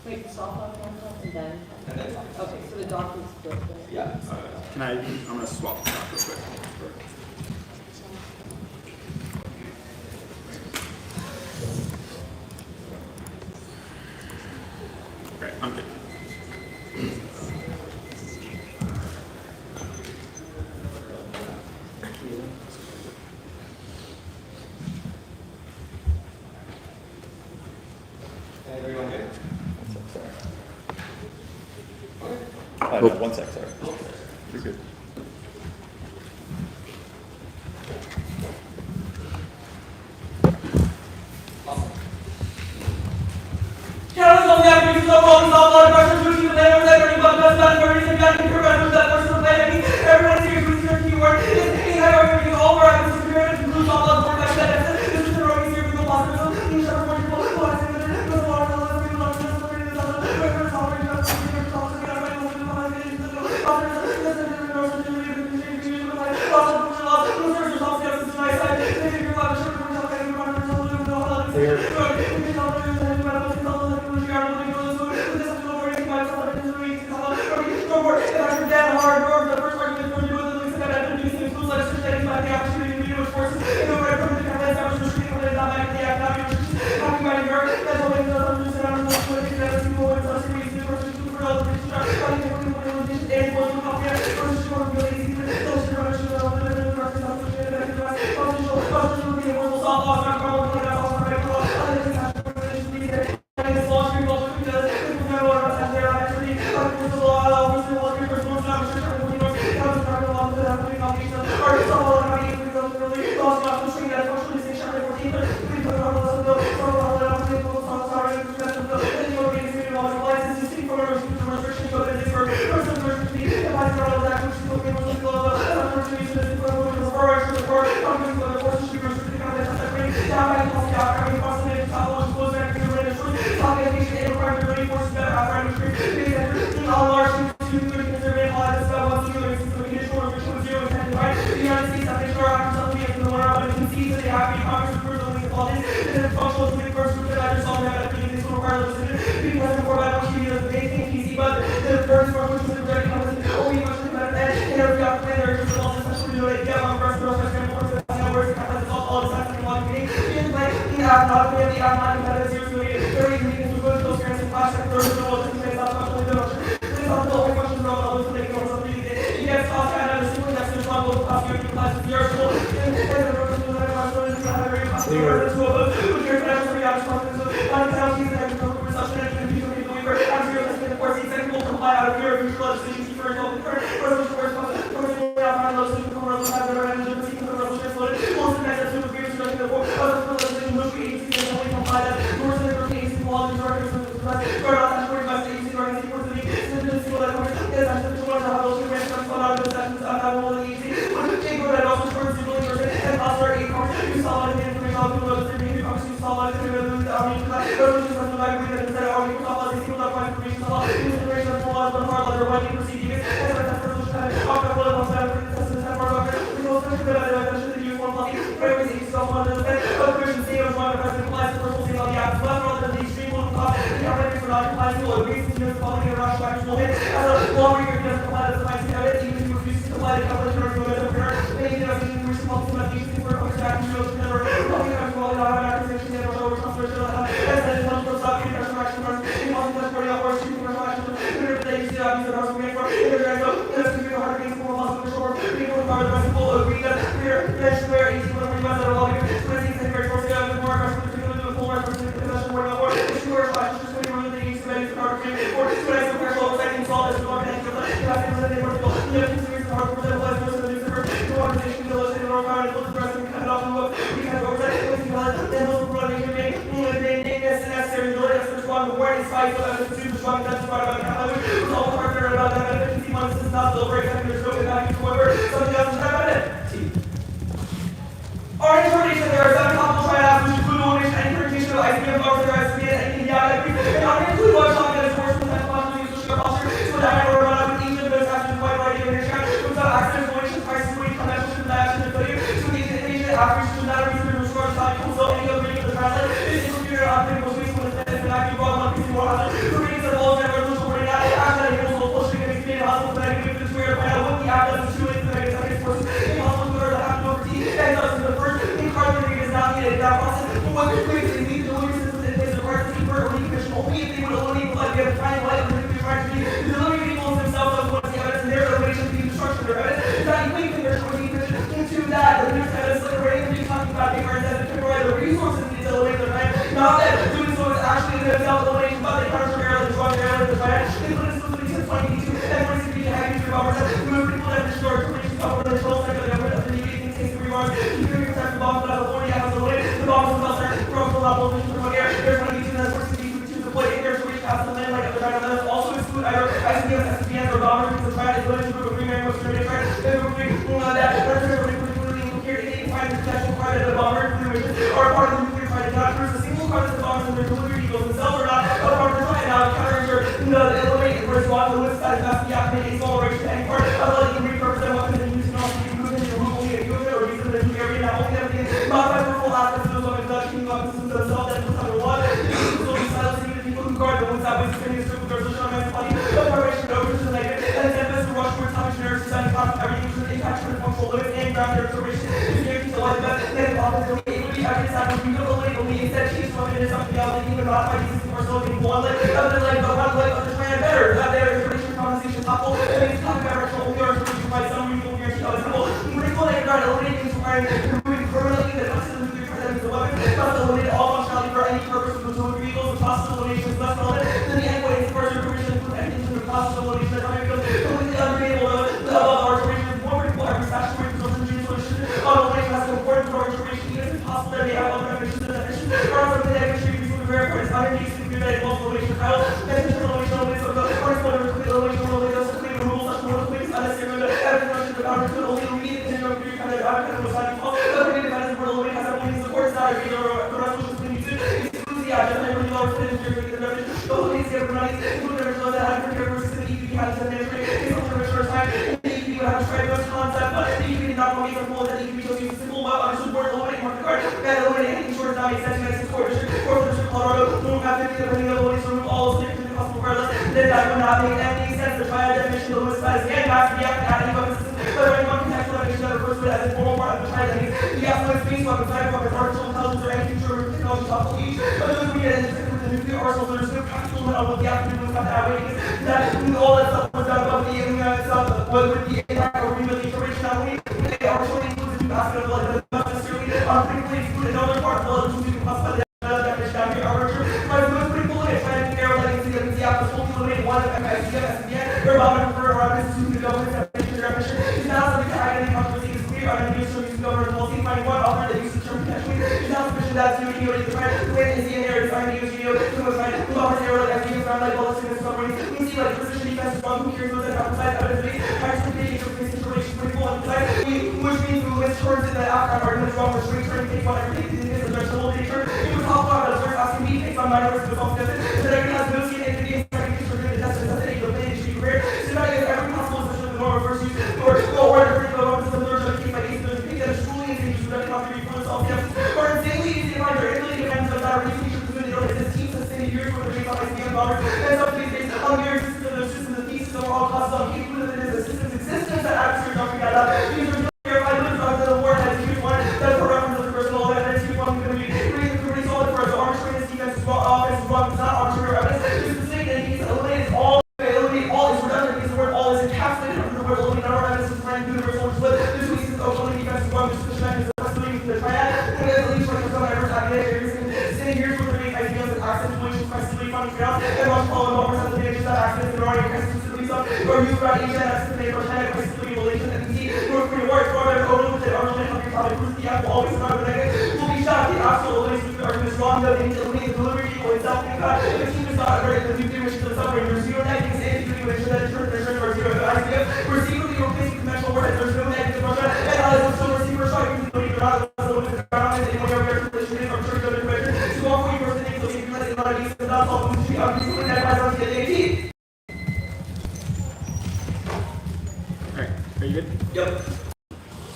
Wait, the softball and then? And then talk. Okay, so the doctor's split. Yeah. I'm gonna swap the doc real quick. Okay, I'm good. Everyone good? No, 1 sec, sorry. You're good. Carol's on the activities of all these all questions which you later that learning about best bad birdies and got into that person to play. Everyone here who's your keyword is any however you all were able to secure it includes all of the work that this is the road here with the possible in the short form of what is in the water of the people of the After Not that doing so is actually going to self-elimination, but they counter-barrel the drug barrel of the fire. They put this movie to 22, and what is it being happy to government? Move people that destroy information cover the control center of the government of the negating things to remark. You can protect the bombs without authority, have authority. The bombs themselves are from the level of from air. There's 22 that's forced to be to the point. If there's a reach past the land, like at the time, that is also exclude either ICDF, SPN, or bomber, because the fire is limited to a green most of the fire. If we're doing that, that's particularly here, any kind of protection part of the bomber, or part of the nuclear fight, not first a single part of the bombs and their delivery eagles themselves are not a part of the fight. Now, counter the eliminate and respond to the list that is not the activity, acceleration to any part of the you can repurpose their weapons and use it also to move into remove only a unit or use it in a new area. Now, only everything modified for full aspects of those weapons, not keeping weapons themselves that puts under one. These will be silencing the people who guard the ones that way spinning a circle resolution on man's body, but preparation over to the negative, and the tempest to rush towards topic generic society, everything to the impact to the functional limits and ground their observation is guaranteed to life best, and the office will be able to be active as we will label the instead chiefs weapon is something else, even modify these or so can go on like other leg, but one leg of the plan better. That there is information compensation thoughtful, and it's talking about virtual only or to provide some reasonable guarantee of simple. Critical like guard eliminating things requiring removing permanently the toxins of nuclear presence of the weapon, thus eliminate all functionality for any purpose of the delivery vehicles, the process of elimination is less relevant than the endpoint is further permission to put anything to the process of elimination that time becomes completely unavailable the above our information is more critical every statutory results in the solution on elimination has an important for information even if it's possible that they have other definitions and definitions or also the definition to verify it's not easy to do that involves elimination trial and elimination only so the first one is complete elimination only does complete removal such more complete unnecessary to have information to counter to only immediate and no period kind of outcome of signing false but the defense for elimination has only supports that or the resolution between you two excludes the object and really lower fit into the definition the only things that are include the result that have prepared versus the EV has an entry is also the first time the EV would have to try those concept but the EV did not want to make a full that EV shows you a simple well understood word eliminate market card and eliminate anything short does not make sense to make support or the Colorado won't have 50 depending on the ability to remove all those things in the possible regardless then that would not make any sense the triad definition of the list size again has to be able to add any weapon system but any one contextual definition that refers to it as a formal part of the triad that means the absolute space weapon cyber weapons artificial intelligence or any future technology possible each but those we get in with the nuclear arsenal there's no practical limit on what the absolute limits have to outweigh because that all that stuff was done above the itself what would be impact or remove the information not only they artificially include the new aspect of like not necessarily critically exclude another part of the level to classify the definition down here arbitrary but it's most critical limit trying to narrow like into the after fully eliminate one of ICDF, SPN or Bob for our business to the government definition is not something to hide any controversy is clear on any use of government policy finding one author that uses the term potentially is not sufficient that to do the threat when is the area defined to use video who was find who offers error like ICDF found like all the students summary we see like precision defense is one who cares those that have besides evidence base actually creating a base information critical on the side which means who wins turns in the outcome argument wrong which brings turn take one everything is a vegetable nature it was talked about as first asking me takes on minor versus false deficit that everything has no skin entity and second case for good and test necessity the thing should be prepared so that is every possible especially the normal first use or the critical weapons of the case by case there's a thing that is truly easy to use that cannot be for itself or insanely easy to find or really depends on that or these features because they don't exist teams sustained years for the base on ICDF bombers and some of these based on the very existence of those systems and theses of all costs of capable that it is a system's existence that adversaries don't forget that these are verified limits of the war has huge one that for reference of the personal evidence huge one going to be pretty solid for us arbitrary this defense is wrong offense is wrong it's not arbitrary evidence it's specific and it eliminates all is redundant because the word all is encapsulated under the word eliminate our evidence is trying to do the universal split this week is openly defense is wrong this is the mechanism of facilitating the triad and at least when some efforts academic areas sitting here for the main ideas of access to questionably funding ground and watch follow up on the images that access and already specifically some or use about Asia and access to neighbor China questionably relation and see North Korea work for their own with the argument of your public proof the app will always survive the negative will be shocked the actual elimination argument is wrong though they need to eliminate the delivery people itself in fact if the team is not great the nuclear mission to the submarine there's zero negatives and if you make sure that it turns or zero to ICDF we're secretly replacing conventional warheads there's no negative Russia and as a still receiver shot you can believe it or not the limit of the ground and anyone over there relation is I'm sure you're going to convention to all for you first things so if you let it not use the not all the machine I'm using that as on the NEG. Alright, are you good? Yep.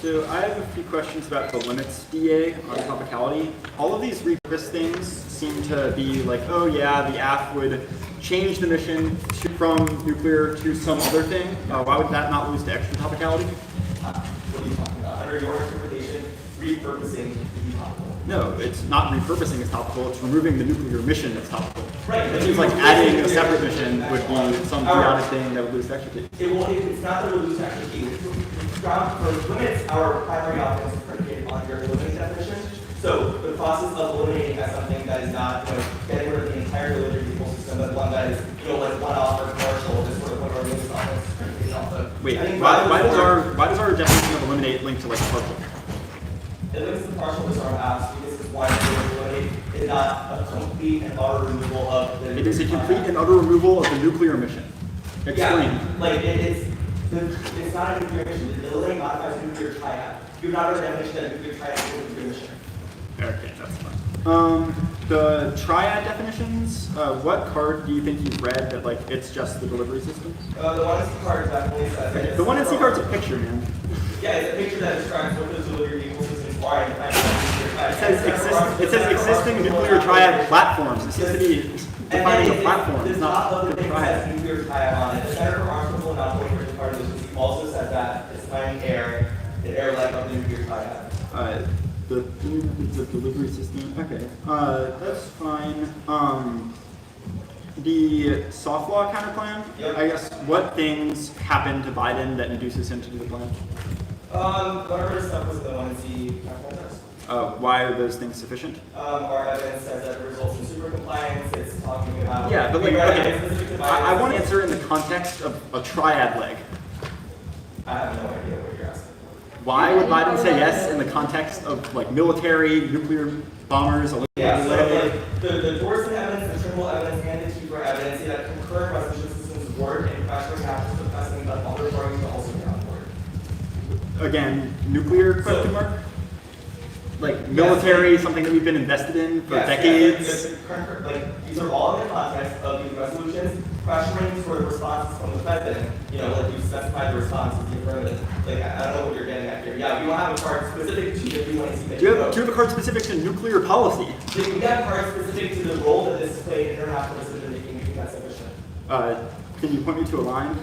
So I have a few questions about the limits DA on topicality. All of these repurposed things seem to be like, oh yeah, the AFF would change the mission from nuclear to some other thing. Why would that not lose to extra topicality? What are you talking about? Under your interpretation, repurposing would be topical. No, it's not repurposing as topical, it's removing the nuclear mission that's topical. Right. It seems like adding a separate mission would be some periodic thing that would lose to extra key. It won't, it's not that it will lose extra key. For limits, our primary offense is predicated on your eliminating definition. So the process of eliminating as something that is not, getting rid of the entire delivery vehicle system, but one that is, like one-off or commercial, is sort of what our limits offense is predicated off of. Wait, why does our definition of eliminate link to like partial? It links to partial disarm apps because it's why eliminate is not a complete and utter removal of the. It is a complete and utter removal of the nuclear mission. Explain. Yeah, like it's not a nuclear mission. The eliminate modifies a nuclear triad. You're not a definition that a nuclear triad is a nuclear mission. Okay, that's fine. The triad definitions, what card do you think you've read that like it's just the delivery systems? The one in C card definitely says Okay, the one in C card's a picture, man. Yeah, it's a picture that describes what the delivery vehicle systems are and It says existing nuclear triad platforms. It seems to be defining a platform. It's not the the thing triad. that says nuclear triad on it. The Center for Arms Control and Non-Proliferation part of this also says that it's finding air, the air leg of the nuclear triad. The delivery system. Okay, that's fine. The soft law counterplan. Yep. I guess what things happen to Biden that induces him to do the plan? Whatever stuff was the one in C counterplan. Why are those things sufficient? Our evidence says that it results in super compliance. It's talking about. Yeah, but like, okay, I want to answer in the context of a triad leg. I have no idea what you're asking. Why would Biden say yes in the context of like military, nuclear bombers? Yeah, so like the Dorsen evidence, the Trimble evidence, and the Keeper evidence say that concurrent resolution systems work and pressuring happens to precedent that other parties will also be on board. Again, nuclear question mark? Like military, something that we've been invested in for decades. These are all in the context of these resolutions, pressuring for the responses from the president. Like you specified the response is the affirmative. Like I don't know what you're getting at here. Yeah, we don't have a card specific to if you want to see that. Do you have a card specific to nuclear policy? We have cards specific to the role that this played in international decision making. We think that's sufficient. Can you point me to a line?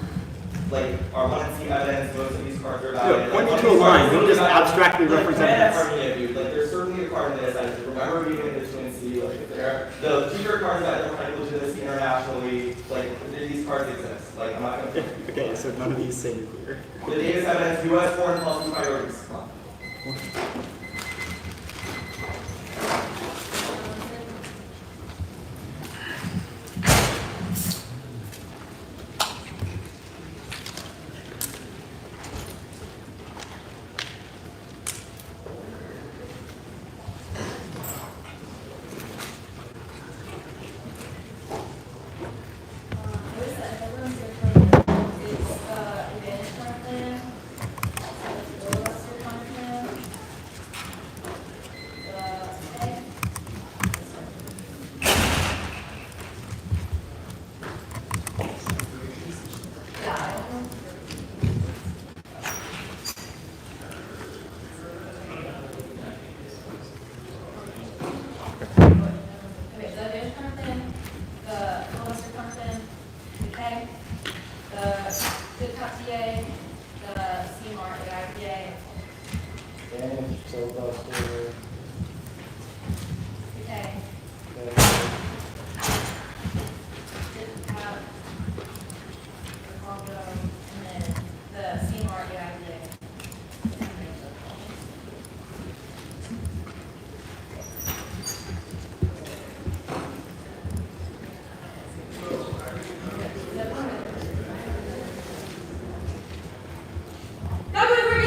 Like our 1C evidence, most of these cards are valid. Point me to a line. Don't just abstractly represent evidence. Like there's certainly a card in this. I remember reading it in C. Like if there, the future cards that don't have legitimacy internationally, like these cards exist. Like I'm not gonna. Okay, so none of these say nuclear. The data evidence, U.S. foreign policy priorities. Not going for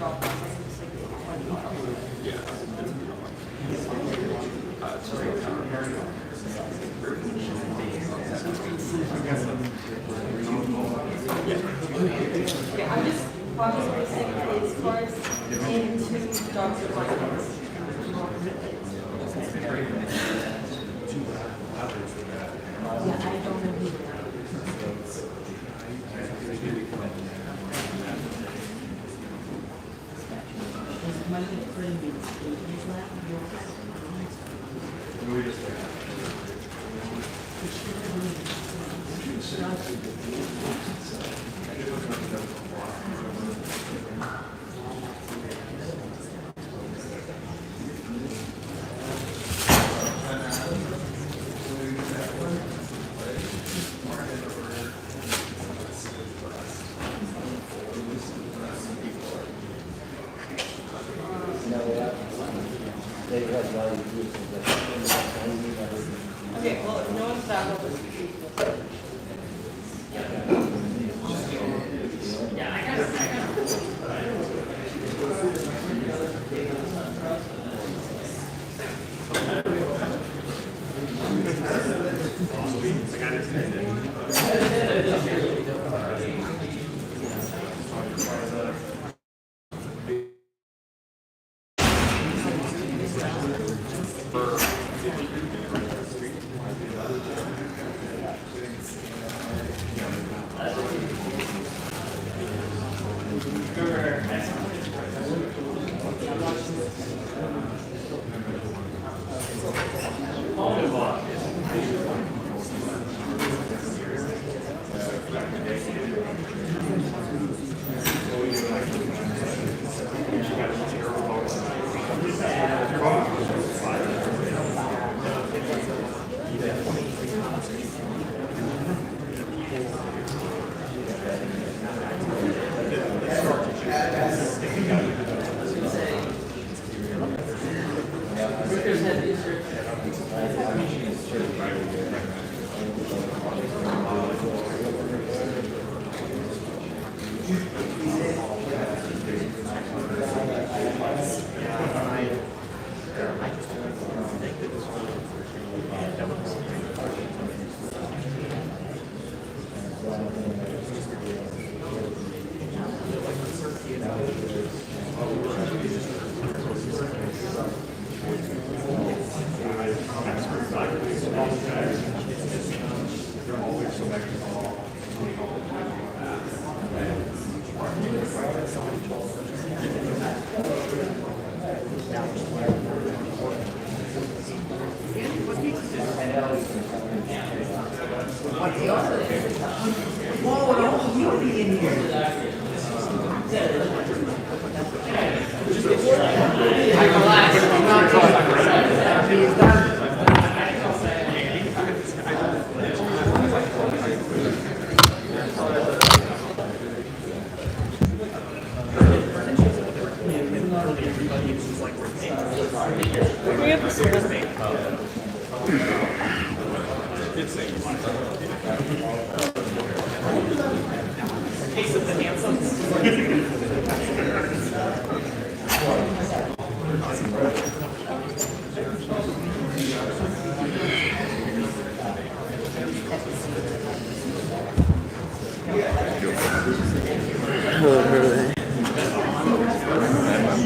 thought process looks like it. Yeah, it's just Okay, I'm just placing these cards into dogs with my cards. Yeah, I don't know who that Okay, well, if no one's back over.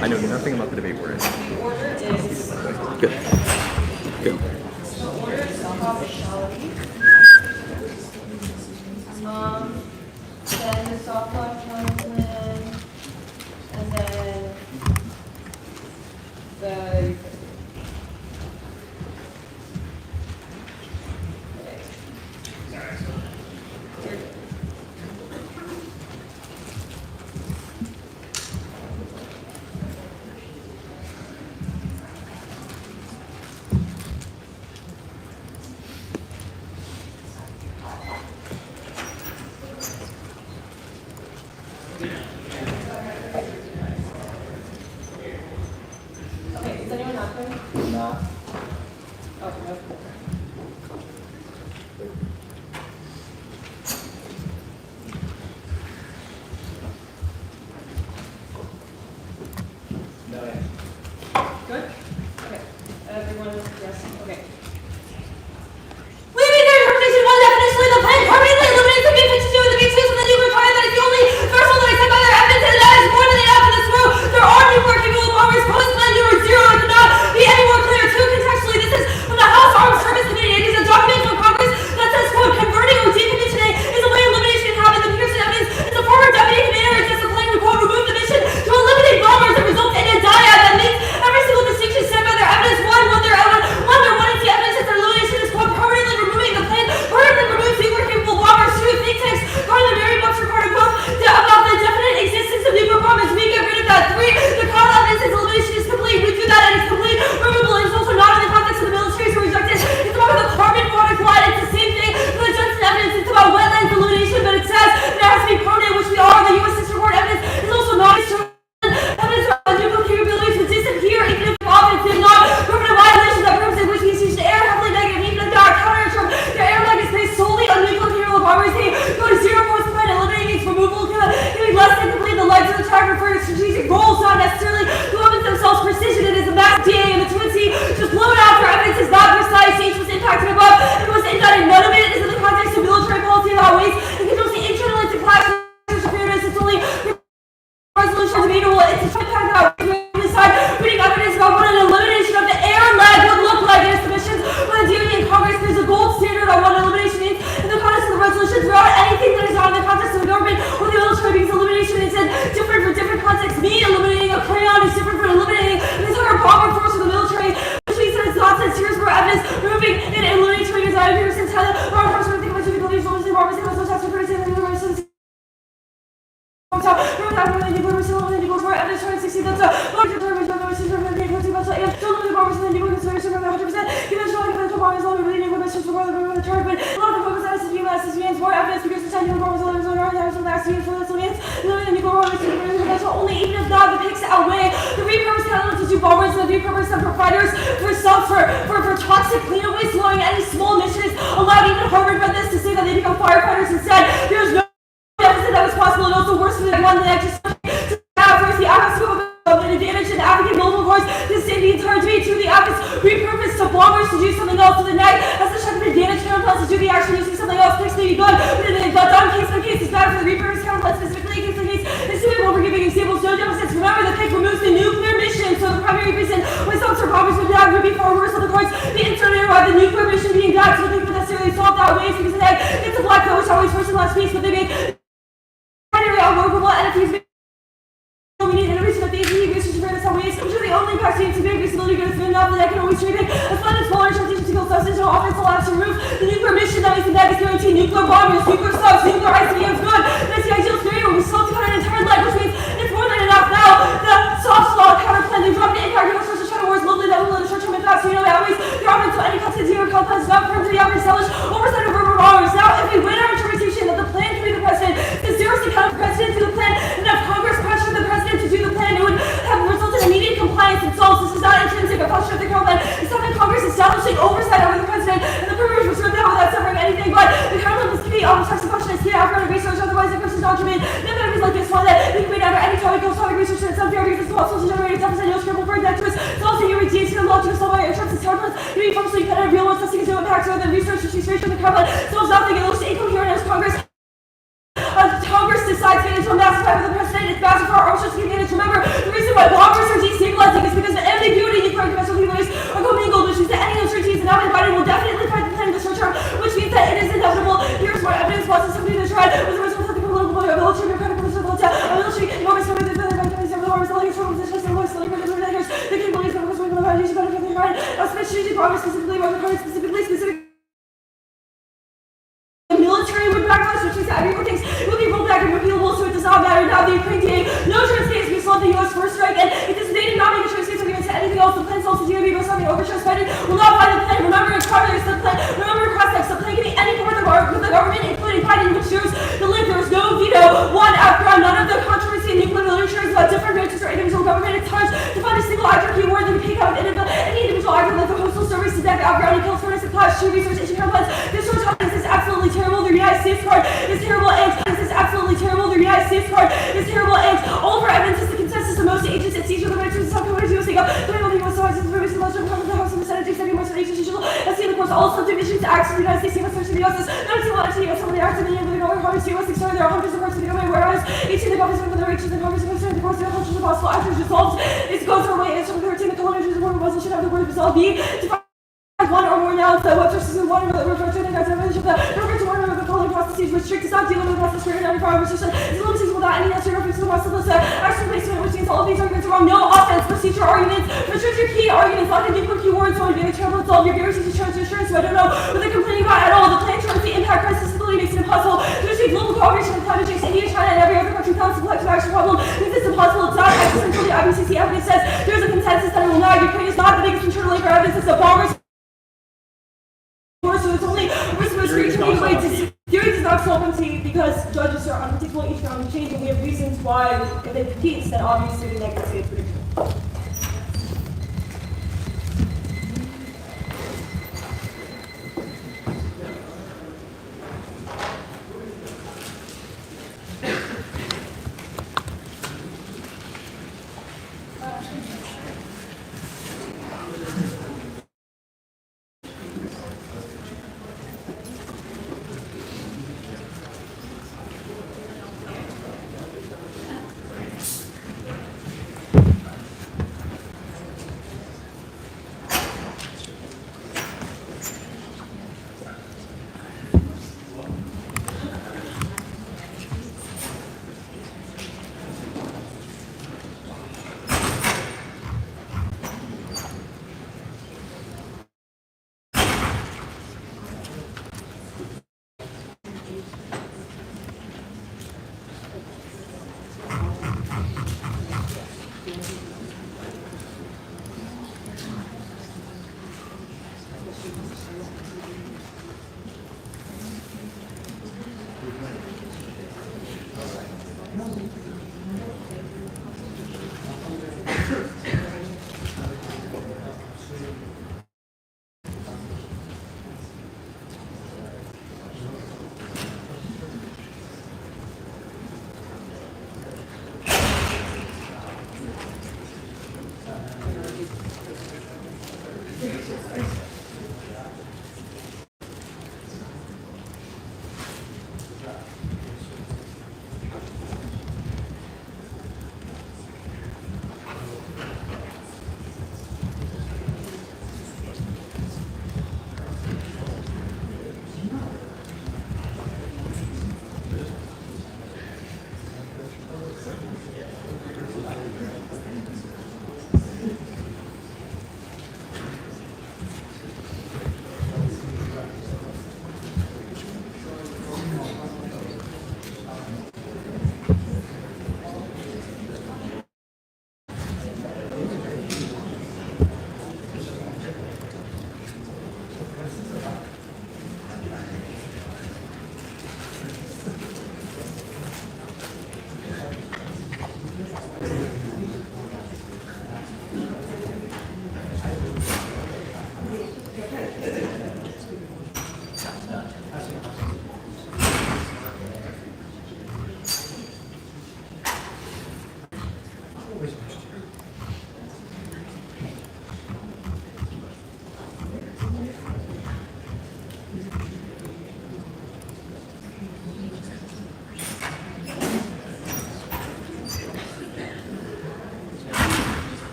I know nothing about the debate we're in. Good. Good. Then the soft law counterplan, and then the okay, is anyone not there? No. Oh, no. strategic goals, not necessarily the weapons themselves precision. It is a mass DA and the Twin-C just blown out for evidence is not precise. Each was impacted above. It was indicted. None of it is in the context of military policy about ways. It can just be internal into class. It's only resolution debatable. It's a impact about putting evidence about what an elimination of the air lag would look like in submissions when the DOD and Congress. There's a gold standard on what elimination means in the context of the resolution throughout anything that is not in the context of the government or the military, because elimination is different for different contexts. Me eliminating a crayon is different from eliminating an entire bomber force of the military, which means that it's not said here's more evidence removing an eliminatory design here since China or our first think about the abilities of the bombers and the tax for the only even if not the picks outweigh the repurposed catalysts to bombers and the repurposed providers for toxic cleanup waste, allowing any small missions allowed even Harvard read this to say that they become firefighters instead. There's no deficit that was possible, and also worse than the one that just first the AFF of an advantage and advocate global force to save the entire debate to the AFF repurposed to bombers to do something else to the NEG as the check of advantage counterplans to do the action using something else next may be good, but done case by case is bad for the repurposed counterplans specifically case by case. Assuming we're giving examples, no deficits. Remember the pick removes the nuclear mission, so the primary reason when some bombers would die would be far worse than the courts. The inserted by the nuclear mission being died, so they would necessarily solve that way because the NEG it's a black hole which always first and last piece, but they made primary unworkable NFTs. We need innovation of these research awareness on waste, which are the only vaccines to make visibility good good enough that I can always treat it. As fun as smaller transition to kill substance, no offense allowed to remove the nuclear mission that means the NEG is guaranteed nuclear bombers, nuclear subs, nuclear ICBMs good. That's the ideal scenario. We still have to cut an entire leg, which means it's more than enough now. The soft law counterplan, they dropped the impact of social shadow wars, locally that will in the short term impact, so you know that always the offense to any content zero compounds not firm to the average selfish oversight of urban bombers. Now, if we win our interpretation that the plan can be the president, the zeros to count the president to the plan, and if Congress pressured the president to do the plan, it would have resulted in immediate compliance and solves. This is not intrinsic, a function of the Counterplan. It's not that Congress establishing oversight over the president, and the privilege was stripped out without severing anything, but the Counterplan must be text and function as key after research, otherwise the person's document. None like this one that we can read under any topic, goes topic research, and it's unfair because it's possible to generate a deficit, no scribble for activists. It's also your DHC and logical solve by interest. It's Counterplans. You need functionally kind of real ones testing is no impact rather than research, which is straight from the Counterplan. Solves nothing, it looks incoherent as Congress. Congress decides to get into a massive fight with the president. It's massive for our arms just to advantage. Remember, the reason why bombers are destabilizing is because the ambiguity in nuclear conventional capabilities are commingled, which means that any uncertainties and now Biden will definitely fight the plan in the short term, which means that it is inevitable. Here's more evidence. Watch somebody in the trial with the result of the political military, democratic political military, enormous numbers of the countries of the arms, the leaders from positions, the lowest, the leaders, the capabilities of the Congress, the foundation, benefit of the right, strategic progress specifically, where the country specific. The military would backlash, which means that everyone thinks it will be rolled back and repealable, so it does not matter. Now the Ukraine DA, no choice case, we saw the U.S. first strike, and if this did not make a choice case argument to anything else, the plan solves the DOD goes something overstressed Biden will not find the plan. Remember, it's primary subplan. Remember, cross-text, the plan can be any part of the government, including Biden, which shows the link. There was no veto. One after none of the controversy in nuclear literature is about different branches or individual government. It's hard to find a single actor keyword that can pick out any individual actor like the postal service to deck outground and kill furnace and clash to research issue plans. This short time is absolutely terrible. The United States part is terrible, and this is absolutely terrible. The United States part is terrible, and all of our evidence is the consensus of most agents at siege of the right to some communities USA go. The people who so the previous election from the House and the Senate do more agents usual. As seen, of course, all subdivisions acts of the United States must search the U.S. Not a single entity of some of the acts of the United Congress, U.S. external. There are hundreds of parts of the government, whereas each of the governments from the regions and Congress are concerned, the course of the hundreds of possible actors resolved. It goes our way, and some of the 13 the colonies report was should have the word resolved be to find one or more now. The what versus one refer to the guys of the one of the polling processes restrict to stop dealing with the process for any conversation. It's limited without any necessary reference to the process of the action placement, which means all of these arguments are wrong. No offense, procedure arguments, restrict your key arguments, not going to give keywords, so you're terrible to solve your guarantees insurance, so I don't know what they're complaining about at all. The plan towards the impact crisis stability makes it impossible to achieve global cooperation with climate change. India, China, and every other country comes to collective action problem. Because it's impossible. It's not access until the IPCC evidence says there's a consensus that it will not. Ukraine is not the biggest internal labor evidence. It's the bombers. So it's only theory does not solve empty because judges are unpredictable, each round change, and we have reasons why if it competes, then obviously the negative is predictable.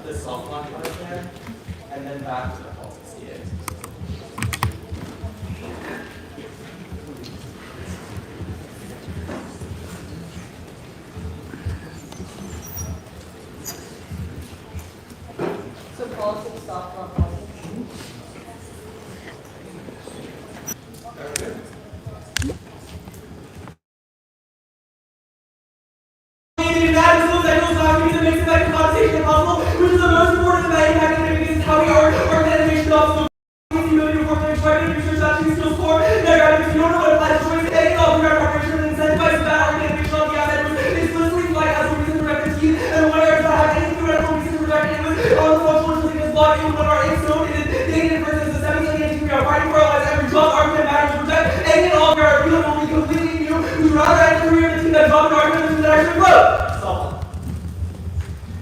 The soft launch counterplan, and then back to the pulse SDA. So pulse and soft launch pulse. Which is the most important thing, how we are organizing you don't know what applies to choice, taking all the preparation and incentivize bad organization on the outside was explicitly flagged as a reason to direct the team, and one area does not have any theoretical reason to direct it was on the functional interesting as law, even when our aims known it is taken in versus the 17 we are fighting for our lives, every job argument matters to protect, any and all of our appeal will be completely new, who rather end career in the team that job and argument that actually grow.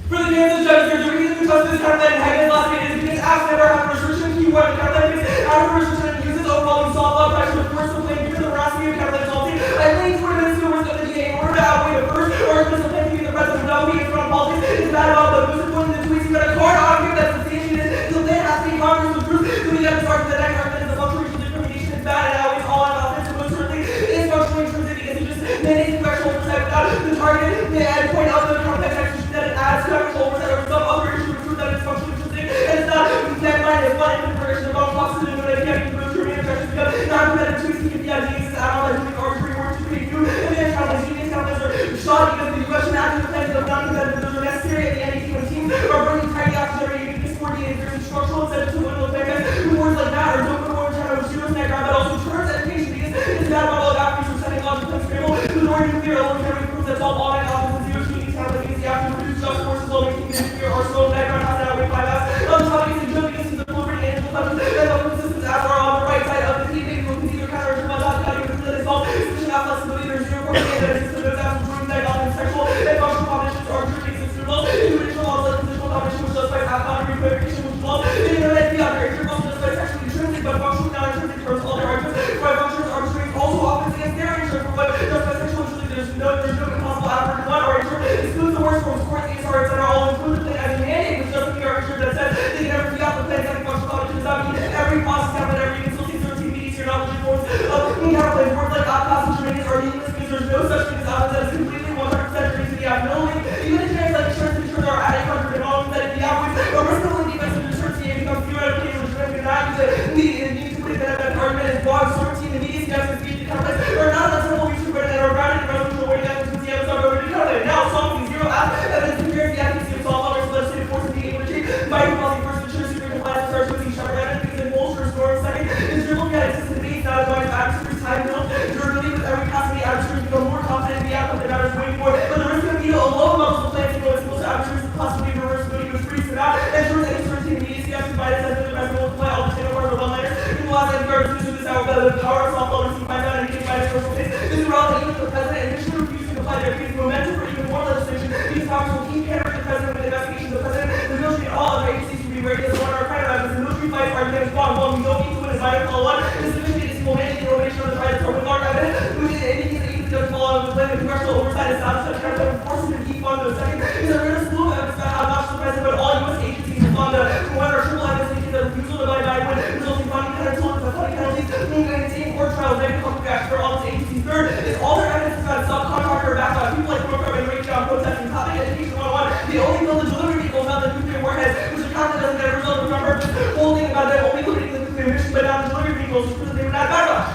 For the Kansas judges, there's a reason to trust this Counterplan and Hilligoss last name is because apps never have a restriction keyword. The Counterplan is out of restriction and uses overwhelming soft law pressure with force complaint given the veracity of Counterplan's policy. I think 20 minutes to the worst of the DA in order to outweigh the first or if this complaint to be the president without being in front of politics is bad about the most important in the tweets. You got a card on here that's substantiated. The plan has to be Congress with proof. So we have to start with the next argument is the functional discrimination is bad and outweighs all about this. And most certainly is functional intrinsic because you just mandates congressional oversight without the target and point out the complex execution that it adds congressional oversight over some other issue to prove that it's functional intrinsic. And it's not, we can't find it, but in the progression of all costs to do it, if you have to move through objections because non-competitive tweets can be ideas and add-on that doing arbitrary work to create new advanced countless union countless are shot because the question active plans of non-competitive those are necessary at the NEG when teams are bringing tidy after generating discoordinated there's structural incentives to win those payments who words like that or don't put more time over zeros in that ground but also turns education because it's bad about all the after from setting logic and scramble who's already nuclear alone generally proves that all online office and zero community countless because the after produce just forces while making the nuclear arsenal background has to outweigh 5 hours. Other topics is good because the proliferating angel touches and open systems apps are on the right side of the key things will continue to counter to my top cutting with the result sufficient app flexibility there's zero coordination that exists to those apps improving diagnostic sexual and functional combinations are true exists to individual models like conditional combination which justifies app boundary clarification which involves the internet the other extreme also justifies sexually intrinsic but functionally non-intrinsic terms all their arguments why functions arbitrary also offense against their nature for what justifies sexual intrinsic there's no impossible average one or excludes the worst forms court these are etc all include the plan as a mandate which doesn't mean arbitration that says they can never figure out the plan having functional combination does not mean every process happened every consulting 13 meetings your knowledge forms of counterplans words like outcasts and shenanigans are meaningless because there's no such thing as outcome that is completely 100% true to the app. No only even the generics like insurance insurers are adding country and all that if the app wins a risk of defense of insurance team becomes theoretically legitimate and not use it need to put it that argument is wrong certainty in the media suggests and speech to counterplans are not the simple reason for it and are grounded in resolution way that the episode over to counterplan. Now solving zero app evidence compares the accuracy of solve others legislative force and being able to change by policy first ensure super compliance starts with each other evidence because it bolsters score second is dribbling at existing debates not advised adversaries time build durability with every capacity adversaries become more confident in the outcome that matters waiting for but the risk of being a low levels of plans to go as close to adversaries possibly reversibility was free so now ensures any certainty in the media suggests provided as the best will apply all the same part of one later in the last NPR decision this out the power of softball received by that and getting by the social case this is relevant even to the president and initially refusing to apply their case momentum for even more legislation these powers will keep hammering the president with investigations of the president the military and all other agencies to be ready as one of our private items the military fights are against one well we know each one is vital for one this is sufficient is momentum the innovation of the private or with large evidence who did anything that even doesn't fall under the blame of congressional oversight is not such kind of forcing to keep on the second is a real slew of evidence about how not just the president but all U.S. agencies respond to whether triple evidence making the refusal to abide by when resulting funding penalties maintain court trials negative public action for all its agencies. Third is all their evidence is about subcontractor background people like program and rate down protesting topic education 101 they only build the delivery vehicles not the nuclear warheads which account that doesn't get a result of from purpose whole thing about them only limiting the nuclear mission but not the delivery vehicles because they would not backlash.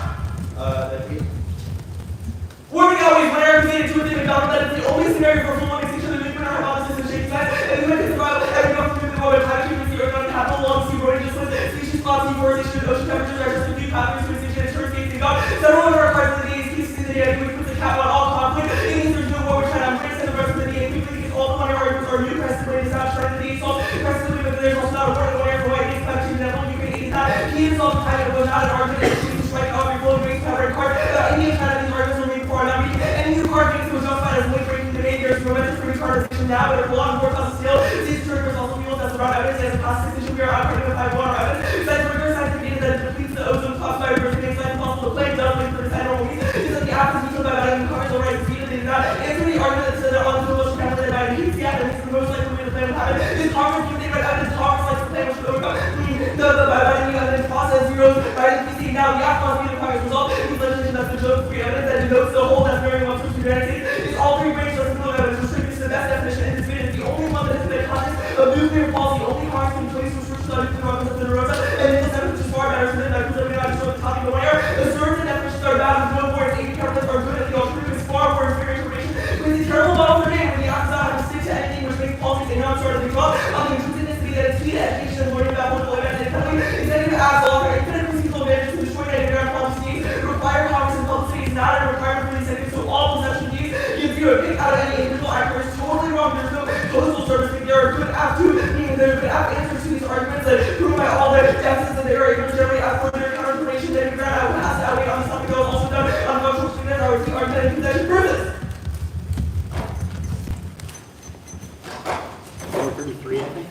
Warming always when Eric made it to a thing about that it's the only scenario for full extinction of the nuclear hypothesis and shape size and we went to survival every go through the moment climate change with the earth on capital long sea roaring just with species loss deforestation ocean temperatures are just a few pathways to extinction insurance gates and God several of our parts of the DA keeps in the DA which puts a cap on all conflict it means there's no war we're trying to embrace and the rest of the DA quickly because all the money arguments are new press is not trying to DA solve press but there's also not a word of air for white gates climate change level you can eat that he is all the time it was not an argument to strike off your flow race power card Indian China these arguments are made for not reading any new card games was justified as late breaking debate there's momentum for retardation now but if long more costs still these triggers also fuels that's around evidence as a past decision we are operating with 5-1 or evidence besides rigorous scientific data that depletes the ozone cost by reversing makes life impossible to play doubling for the time normal weeks is that the app is vetoed by Biden and covers the right speed and they did not answer the argument that said that on the motion calculated by Biden the app and it's the most likely way the plan will happen this Congress gives the right evidence Congress likes the plan which would overcome the Biden evidence process zeros Biden PC now the app must be the Congress result these legislation that's the joke free evidence that denotes the whole that's very much for humanity is all three branches of the evidence restricted to the best definition and disputed is the only one that has been a context of nuclear policy only Congress can place restrictions on nuclear weapons of the Rosa and this evidence is far better than that because everybody not just the topic of one air asserts the definitions are bad with no more as 80 counterplays are good and the alternative is far more inferior information with these terrible models are made when the app does not have to stick to anything which makes policies a non-sort of the club on the intrusiveness to be that it's key to education and learning about political events and economy executive apps offer infinite procedural advantages to destroy the they are able to generate further counter-information that we ran out past out on this topic that was also done on functional students or argumentative conception purpose. 433, I think.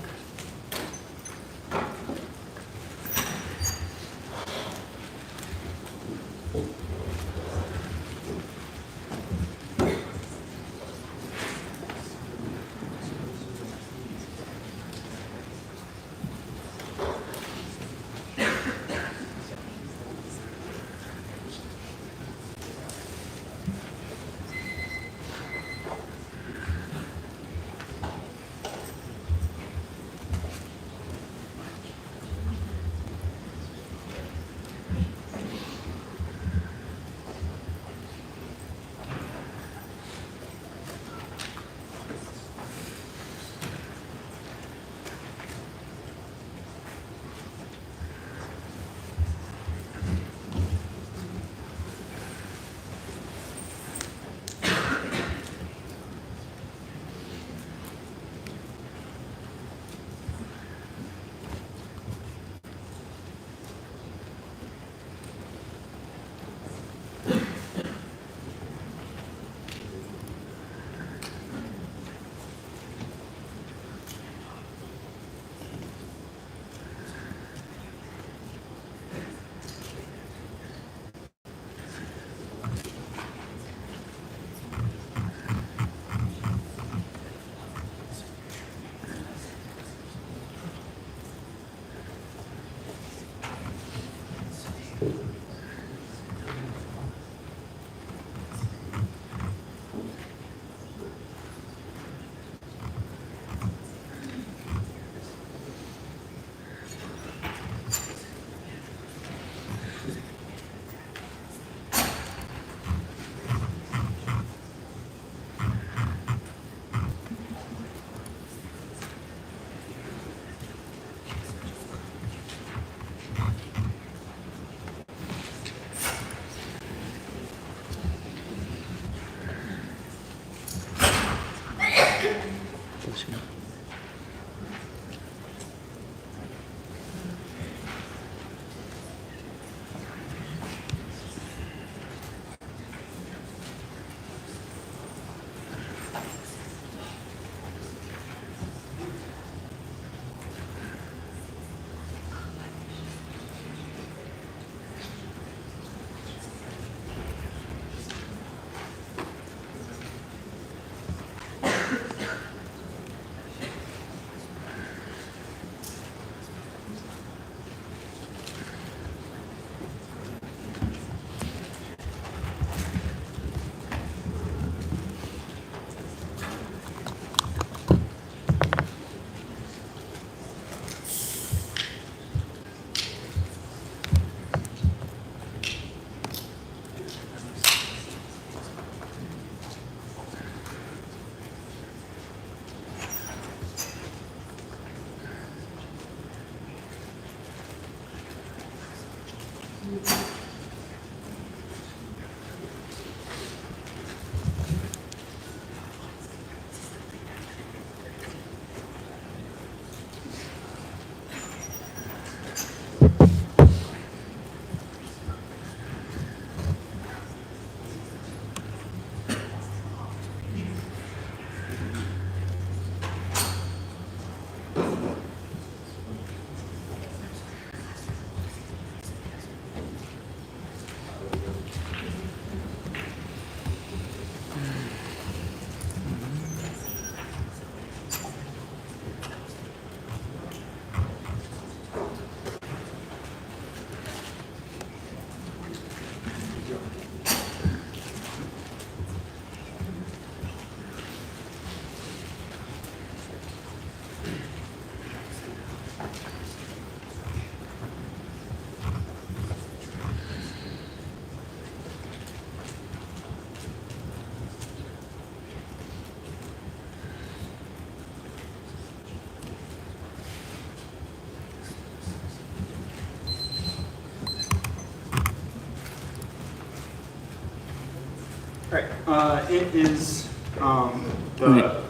Alright, it is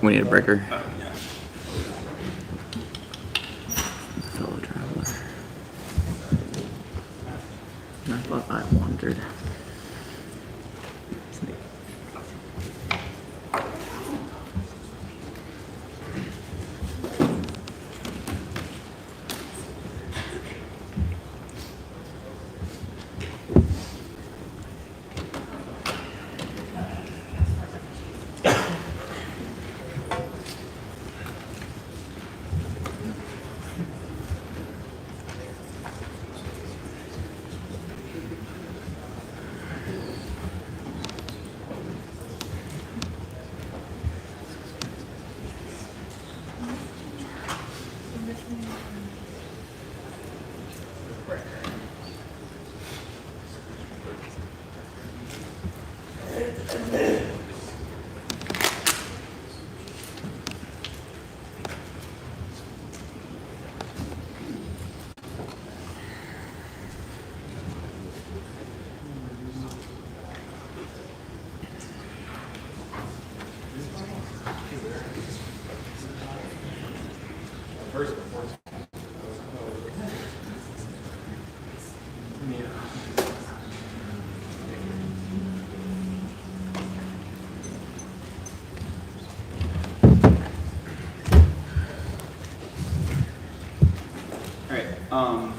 We need a breaker. yeah. Fellow traveler. I thought I wandered.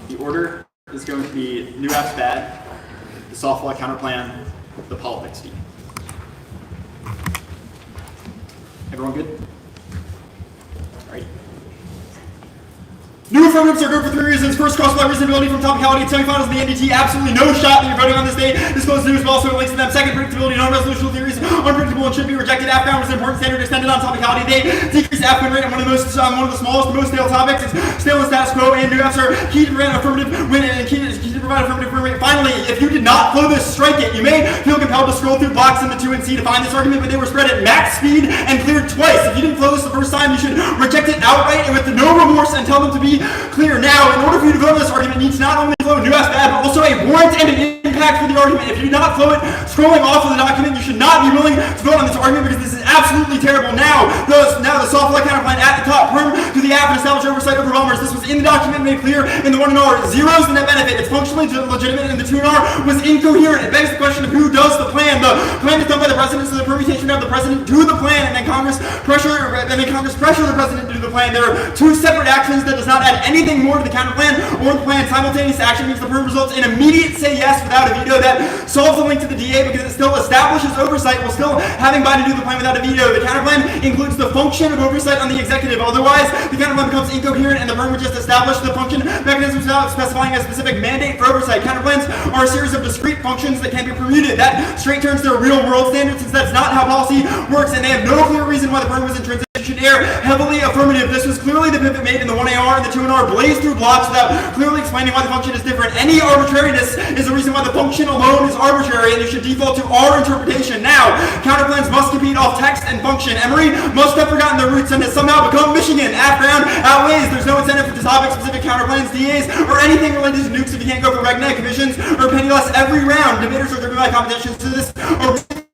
The order is going to be new apps bad, the soft law counterplan, the politics team. Everyone good? All right. New affirmatives are good for 3 reasons. First, cross-block reasonability from topicality and semifinals in the NDT. Absolutely no shot that you're voting on this day. Disclosed news, but also it links to them. Second, predictability, non-resolutional theories, unpredictable and should be rejected. AFF was an important standard extended on topicality. They decrease AFF win rate on one of the smallest, most stale topics. It's stale and status quo, and new apps are key to prevent affirmative win and key to provide affirmative win rate. Finally, if you did not flow this, strike it. You may feel compelled to scroll through blocks in the 2 and C to find this argument, but they were spread at max speed and cleared twice. If you didn't flow this the first time, you should reject it outright and with no remorse and tell them to be clear. Now, in order for you to vote on this argument, it needs not only flow new apps bad, but also a warrant and an impact for the argument. If you do not flow it, scrolling off of the document, you should not be willing to vote on this argument because this is absolutely terrible. Now the soft law counterplan at the top, perm to the app and establish oversight over bombers. This was in the document made clear in the 1 and R. Zeros the net benefit. It's functionally legitimate, and the 2 and R was incoherent. It begs the question of who does the plan. The plan is done by the president, so the permutation of the president do the plan, and then Congress pressure the president to do the plan. There are 2 separate actions that does not add anything more to the counterplan or the plan. Simultaneous action means the perm results in immediate say yes without a veto. That solves the link to the DA because it still establishes oversight while still having Biden do the plan without a veto. The counterplan includes the function of oversight on the executive. Otherwise, the counterplan becomes incoherent and the perm would just establish the function mechanisms without specifying a specific mandate for oversight. Counterplans are a series of discrete functions that can be permuted. That straight turns to a real world standard since that's not how policy works, and they have no clear reason why the perm was in transition. Air heavily affirmative. This was clearly the pivot made in the 1AR and the 2NR blazed through blocks without clearly explaining why the function is different. Any arbitrariness is the reason why the function alone is arbitrary, and you should default to our interpretation. Now, counterplans must compete off text and function. Emory must have forgotten their roots and has somehow become Michigan. AFF ground outweighs. There's no incentive for topic-specific counterplans, DAs, or anything related to nukes if you can't go for RegNet commissions or penniless every round. Debaters are driven by competition, so this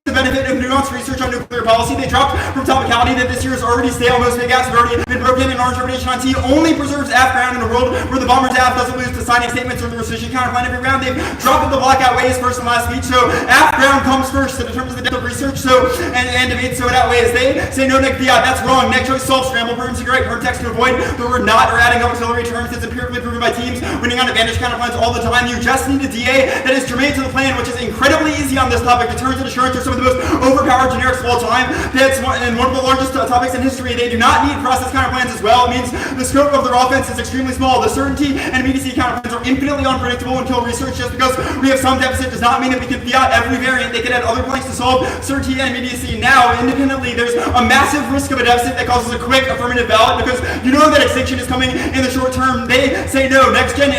the benefit of nuanced research on nuclear policy. They dropped from topicality that this year is already stale. Most big apps have already been broken, and our interpretation on T only preserves AFF ground in a world where the bomber's AFF doesn't lose to signing statements or the rescission counterplan every round. They've dropped the block outweighs first and last speech, so AFF ground comes first. It determines the depth of research and debate, so it outweighs. They say no neg fiat. That's wrong. Neg choice solves scramble perms to correct perm text to avoid the word not or adding up auxiliary terms. It's empirically proven by teams winning on advantage counterplans all the time. You just need a DA that is germane to the plan, which is incredibly easy on this topic. Deterrence and assurance are some of the most overpowered generics of all time. That's one of the largest topics in history. They do not need process counterplans as well. It means the scope of their offense is extremely small. The certainty and immediacy counterplans are infinitely unpredictable until research. Just because we have some deficit does not mean that we can fiat every variant. They could add other planks to solve certainty and immediacy. Now, independently, there's a massive risk of a deficit that causes a quick affirmative ballot because you know that extinction is coming in the short term. They say no. Next gen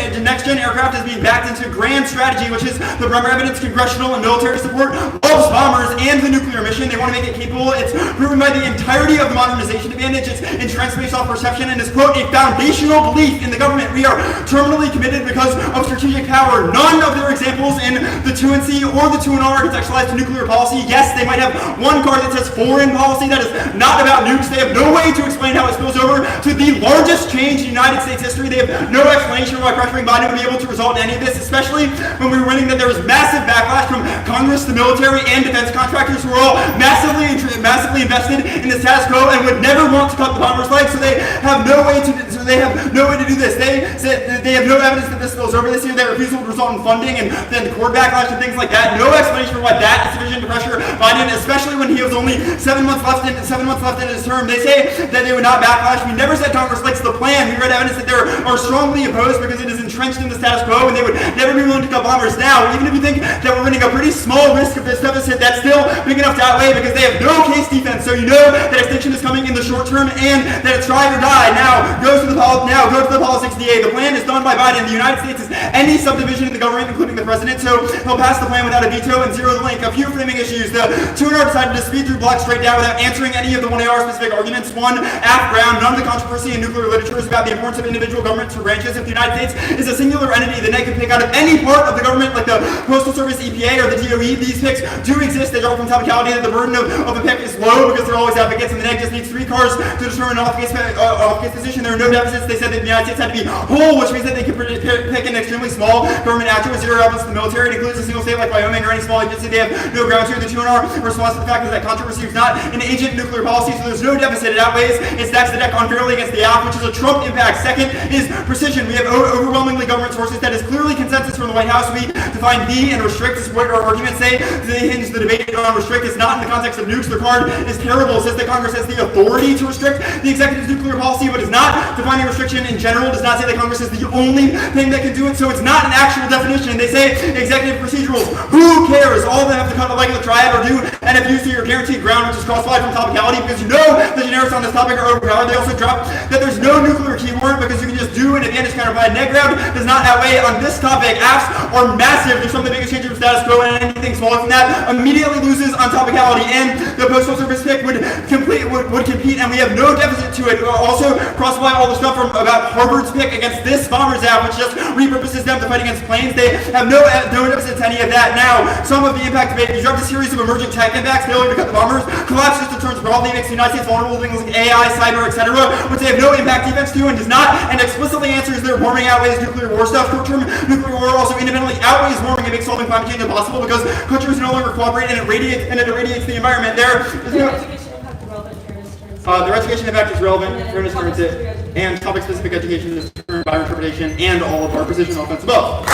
aircraft is being backed into grand strategy, which is the Bremer evidence, congressional and military support, loves bombers and the nuclear mission. They want to make it capable incapable. It's proven by the entirety of the modernization advantage. It's entrenched by self-perception and is, quote, a foundational belief in the government. We are terminally committed because of strategic power. None of their examples in the 2NC or the 2NR are contextualized to nuclear policy. Yes, they might have one card that says foreign policy that is not about nukes. They have no way to explain how it spills over to the largest change in United States history. They have no explanation why pressuring Biden would be able to result in any of this, especially when we were winning that there was massive backlash from Congress, the military, and defense contractors who were all massively invested in the status quo and would never want to cut the bomber's legs, so they have no way to do this. They said they have no evidence that this spills over this year. Their refusal would result in funding and then court backlash and things like that. No explanation for why that is sufficient to pressure Biden, especially when he was only 7 months left in his term. They say that they would not backlash. We never said Congress likes the plan. We read evidence that they are strongly opposed because it is entrenched in the status quo and they would never be willing to cut bombers. Now, even if you think that we're running a pretty small risk of this deficit, that's still big enough to outweigh because they have no case defense. So you know that extinction is coming in the short term and that it's try or die. Now, go to the politics DA. The plan is done by Biden. The United States is any subdivision in the government, including the president, so he'll pass the plan without a veto and zero the link. A few framing issues. The 2NR decided to speed through blocks straight down without answering any of the 1AR specific arguments. One, AFF ground. None of the controversy in nuclear literature is about the importance of individual governments or branches. If the United States is a singular entity, the NEG can pick out of any part of the government, like the Postal Service, EPA, or the DOE. These picks do exist. They draw from topicality that the burden of a pick is low because they're always advocates, and the NEG just needs 3 cars to determine an off-case position. There are no deficits. They said that the United States had to be whole, which means that they could pick an extremely small government actor with zero relevance to the military. It includes a single state like Wyoming or any small agency. They have no ground to. The 2NR response to the fact that controversy is not an agent in nuclear policy, so there's no deficit. It outweighs. It stacks the deck unfairly against the AFF, which is a Trump impact. Second is precision. We have overwhelmingly government sources that is clearly consensus from the White House. We define the and restrict. This is what our arguments say. They hinge the debate on restrict. It's not in the context of nukes. The card is terrible. It says that Congress has the authority to restrict the executive's nuclear policy, but is not defining restriction in general. Does not say that Congress is the only thing that can do it, so it's not an actual definition. They say executive procedurals. Who cares? All of them have to cut a leg of the triad or do NFUs to your guaranteed ground, which is cross-applied from topicality, because you know the generics on this topic are overpowered. They also drop that there's no nuclear keyword because you can just do an advantage counterplan. NEG ground does not outweigh on this topic. AFFs are massive. They're some of the biggest changes from status quo, and anything smaller than that immediately loses on topicality. And the Postal Service pick would compete, and we have no deficit to it. Also, cross-apply all the stuff from about Harvard's pick against this bombers app, which just repurposes them to fight against planes. They have no deficit to any of that. Now, some of the impact debate. You dropped a series of emerging tech impacts, failure to cut the bombers, collapse system turns broadly, makes the United States vulnerable to things like AI, cyber, etc., which they have no impact defense to and does not, and explicitly answers their warming outweighs nuclear war stuff. Short-term nuclear war also independently outweighs warming and makes solving climate change impossible because countries no longer cooperate and it irradiates the environment. Their education impact is relevant, fairness turns it, and topic-specific education is turned by interpretation and all of our precision offense above.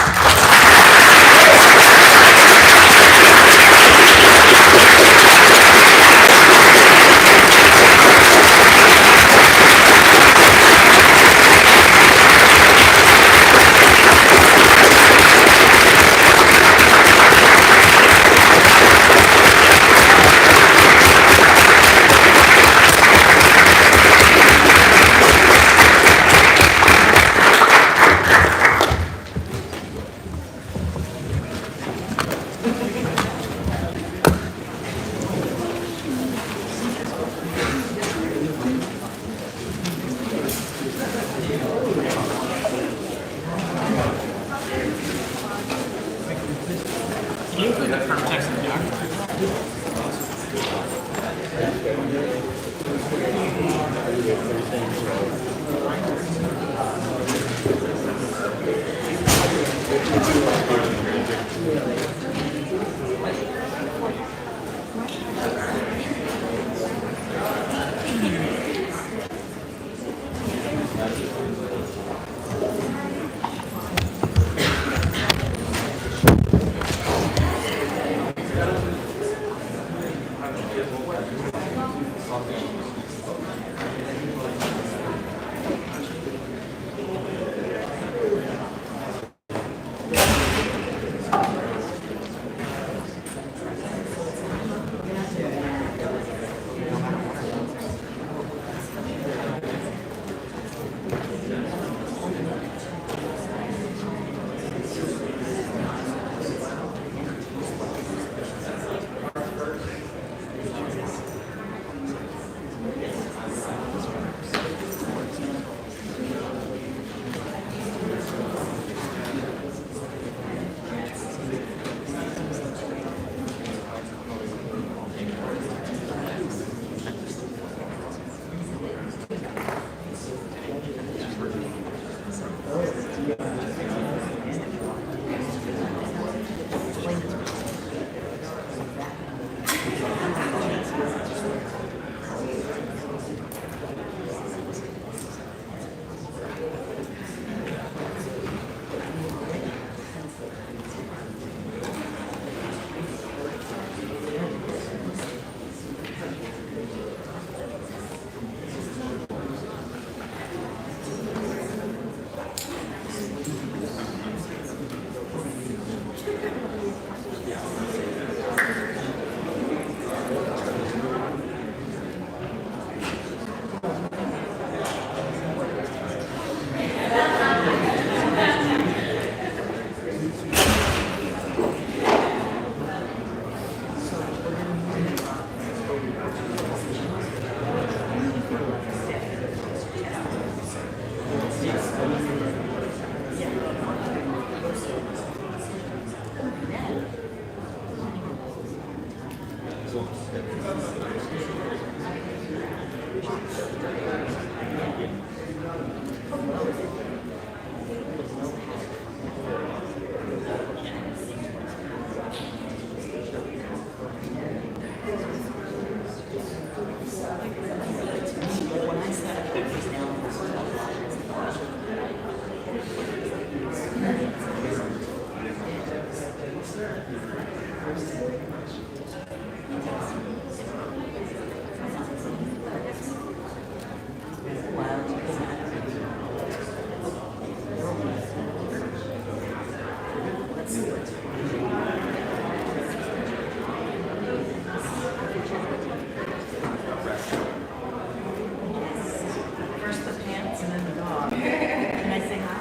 First the pants and then the dog. Can I say hi?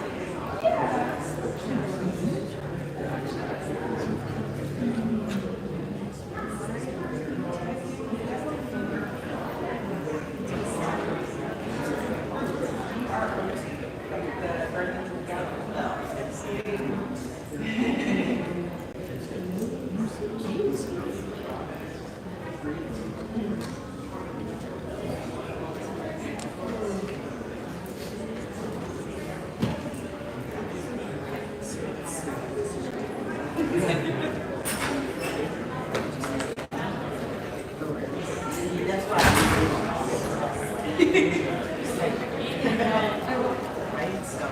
That's why. Right, so.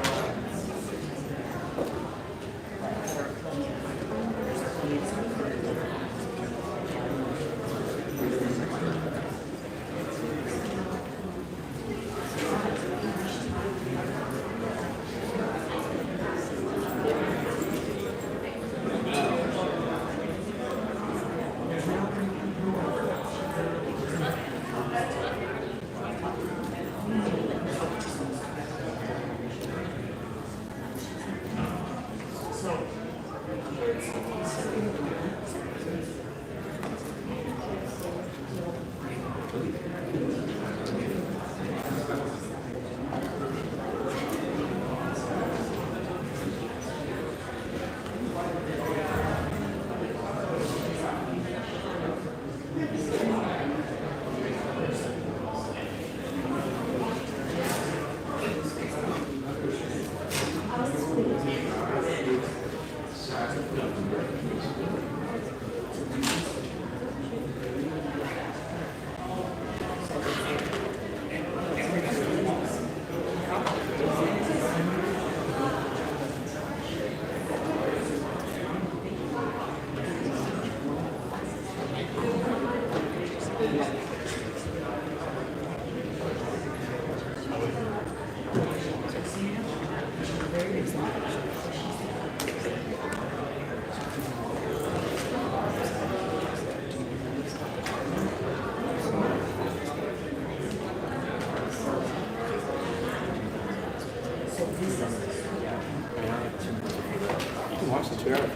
Watch the trailer.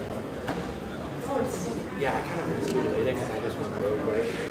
Yeah, I kind of missed it later because I just went real quick.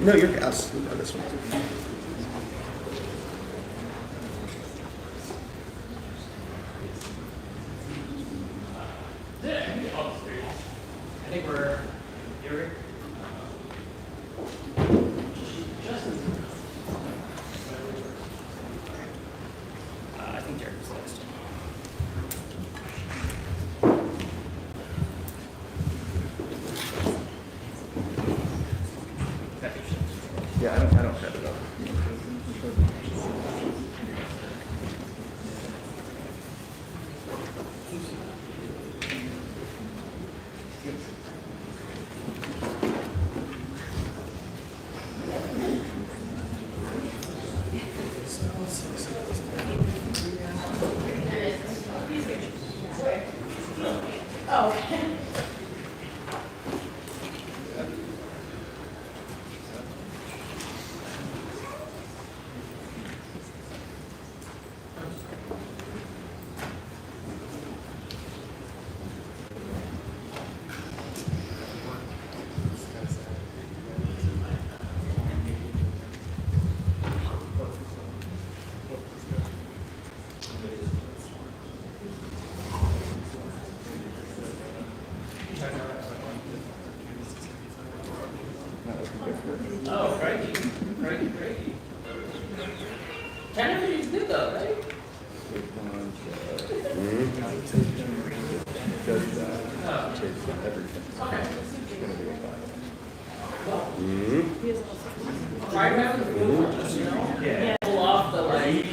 No, you're gas. This one. I think we're. You're. I think Jared's next. Yeah, I don't set it up. Oh, crikey. Kind of pretty good though, right? Try having the cool ones, you know? Yeah. Pull off the like.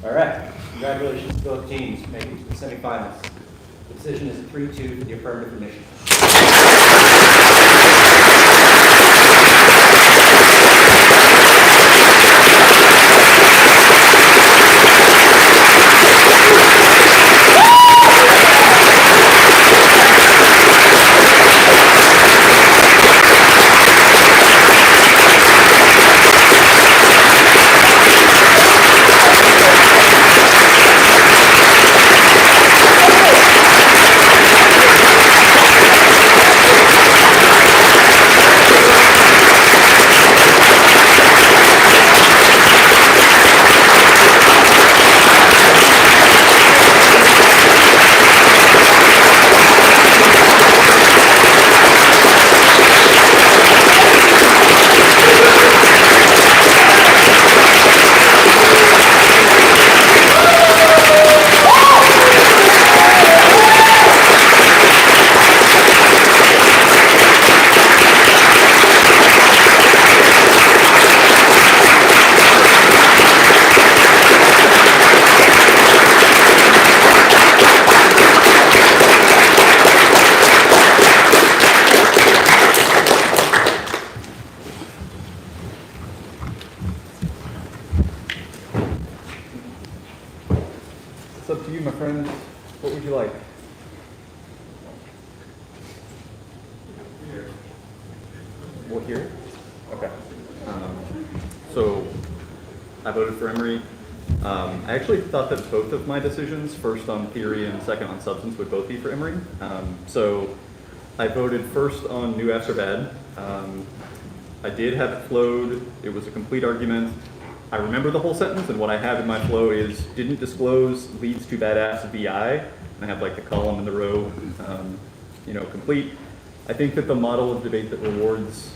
All right, congratulations to both teams making it to the semifinals. The decision is 3-2 for the affirmative mission. It's up to you, my friend. What would you like? We'll hear it? Okay. So I voted for Emory. I actually thought that both of my decisions, first on theory and second on substance, would both be for Emory. So I voted first on new Fs are bad. I did have it flowed. It was a complete argument. I remember the whole sentence, and what I have in my flow is didn't disclose leads to badass VI. And I have like the column and the row, complete. I think that the model of debate that rewards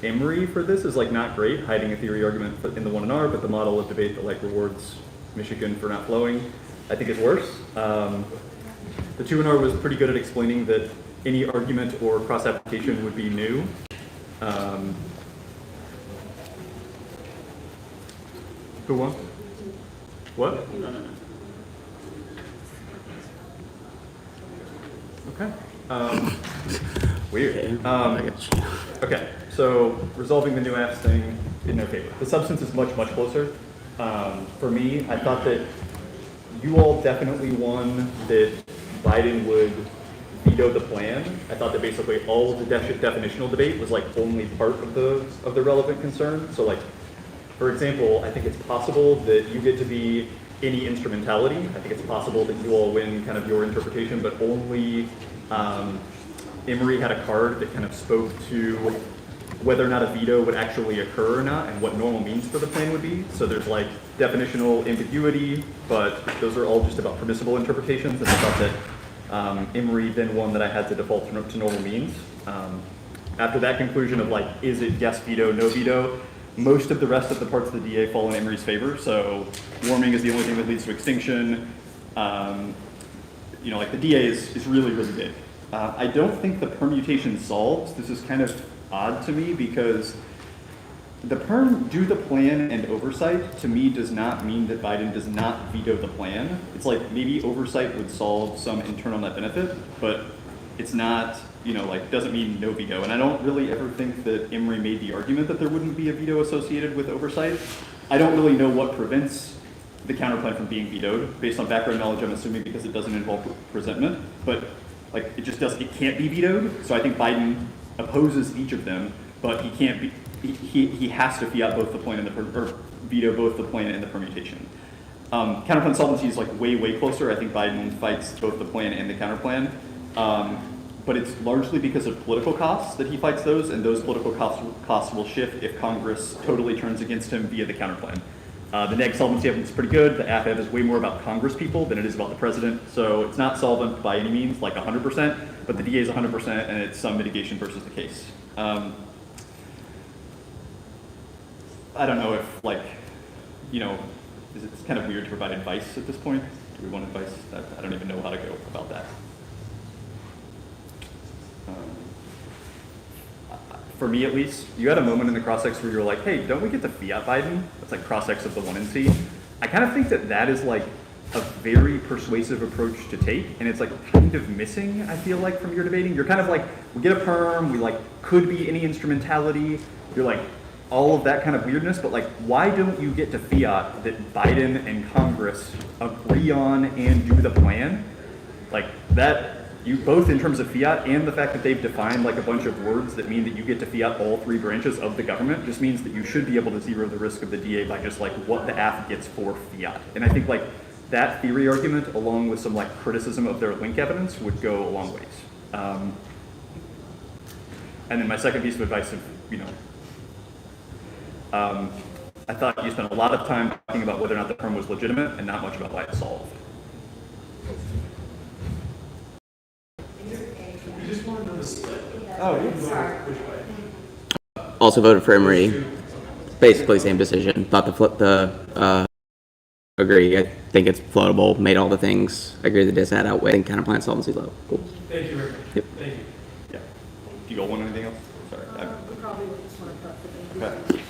Emory for this is like not great, hiding a theory argument in the 1R, but the model of debate that like rewards Michigan for not flowing, I think is worse. The 2R was pretty good at explaining that any argument or cross-application would be new. Who won? What? Okay. Weird. Okay, so resolving the new apps thing in their favor. The substance is much, much closer. For me, I thought that you all definitely won that Biden would veto the plan. I thought that basically all of the definitional debate was like only part of the relevant concern. So like, for example, I think it's possible that you get to be any instrumentality. I think it's possible that you all win kind of your interpretation, but only Emory had a card that kind of spoke to whether or not a veto would actually occur or not and what normal means for the plan would be. So there's like definitional ambiguity, but those are all just about permissible interpretations. And I thought that Emory then won that I had to default to normal means. After that conclusion of like, is it yes veto, no veto, most of the rest of the parts of the DA fall in Emory's favor. So warming is the only thing that leads to extinction. You know, like the DA is really, really big. I don't think the permutation solves. This is kind of odd to me because the perm do the plan and oversight to me does not mean that Biden does not veto the plan. It's like maybe oversight would solve some internal net benefit, but it's not, you know, like doesn't mean no veto. And I don't really ever think that Emory made the argument that there wouldn't be a veto associated with oversight. I don't really know what prevents the counterplan from being vetoed. Based on background knowledge, I'm assuming because it doesn't involve presentment, but like it can't be vetoed. So I think Biden opposes each of them, but he can't be, he has to fiat both the plan and or veto both the plan and the permutation. Counterplan solvency is like way, way closer. I think Biden fights both the plan and the counterplan. But it's largely because of political costs that he fights those, and those political costs will shift if Congress totally turns against him via the counterplan. The NEG solvency evidence is pretty good. The AFF is way more about Congress people than it is about the president. So it's not solvent by any means, like 100%, but the DA is 100%, and it's some mitigation versus the case. I don't know if, like, you know, it's kind of weird to provide advice at this point. Do we want advice? I don't even know how to go about that. For me at least, you had a moment in the cross-ex where you were like, hey, don't we get to fiat Biden? That's like cross-ex of the 1 and C. I kind of think that that is like a very persuasive approach to take, and it's like kind of missing, I feel like, from your debating. You're kind of like, we get a perm, we like could be any instrumentality, you're like all of that kind of weirdness, but like why don't you get to fiat that Biden and Congress agree on and do the plan? Like that, you both in terms of fiat and the fact that they've defined like a bunch of words that mean that you get to fiat all 3 branches of the government just means that you should be able to zero the risk of the DA by just like what the AF gets for fiat. And I think like that theory argument along with some like criticism of their link evidence would go a long ways. And then my second piece of advice of, you know, I thought you spent a lot of time talking about whether or not the perm was legitimate and not much about why it's solved. Oh, also voted for Emory. Basically same decision. Thought agree. I think it's floatable. Made all the things. I agree the dis had outweigh. I think counterplan solvency low. Cool. Thank you very much. Yep. Thank you. Yeah. Do you all want anything else? Sorry. We probably would just want to cut the thing. Okay.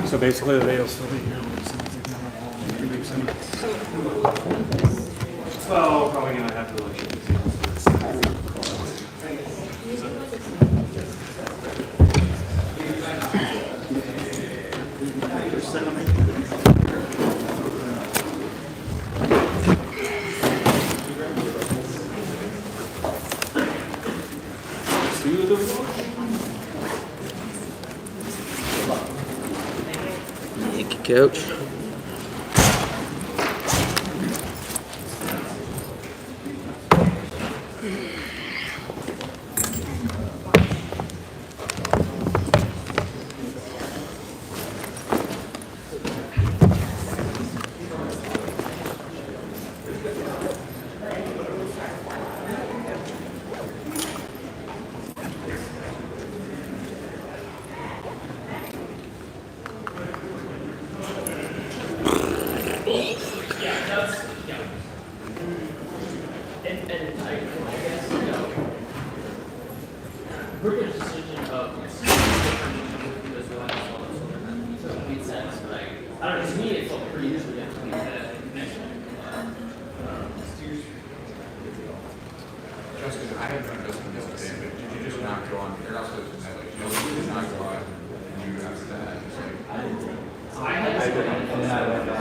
So basically, they'll still be here. Well, probably gonna have to election. Coach. And then I went back.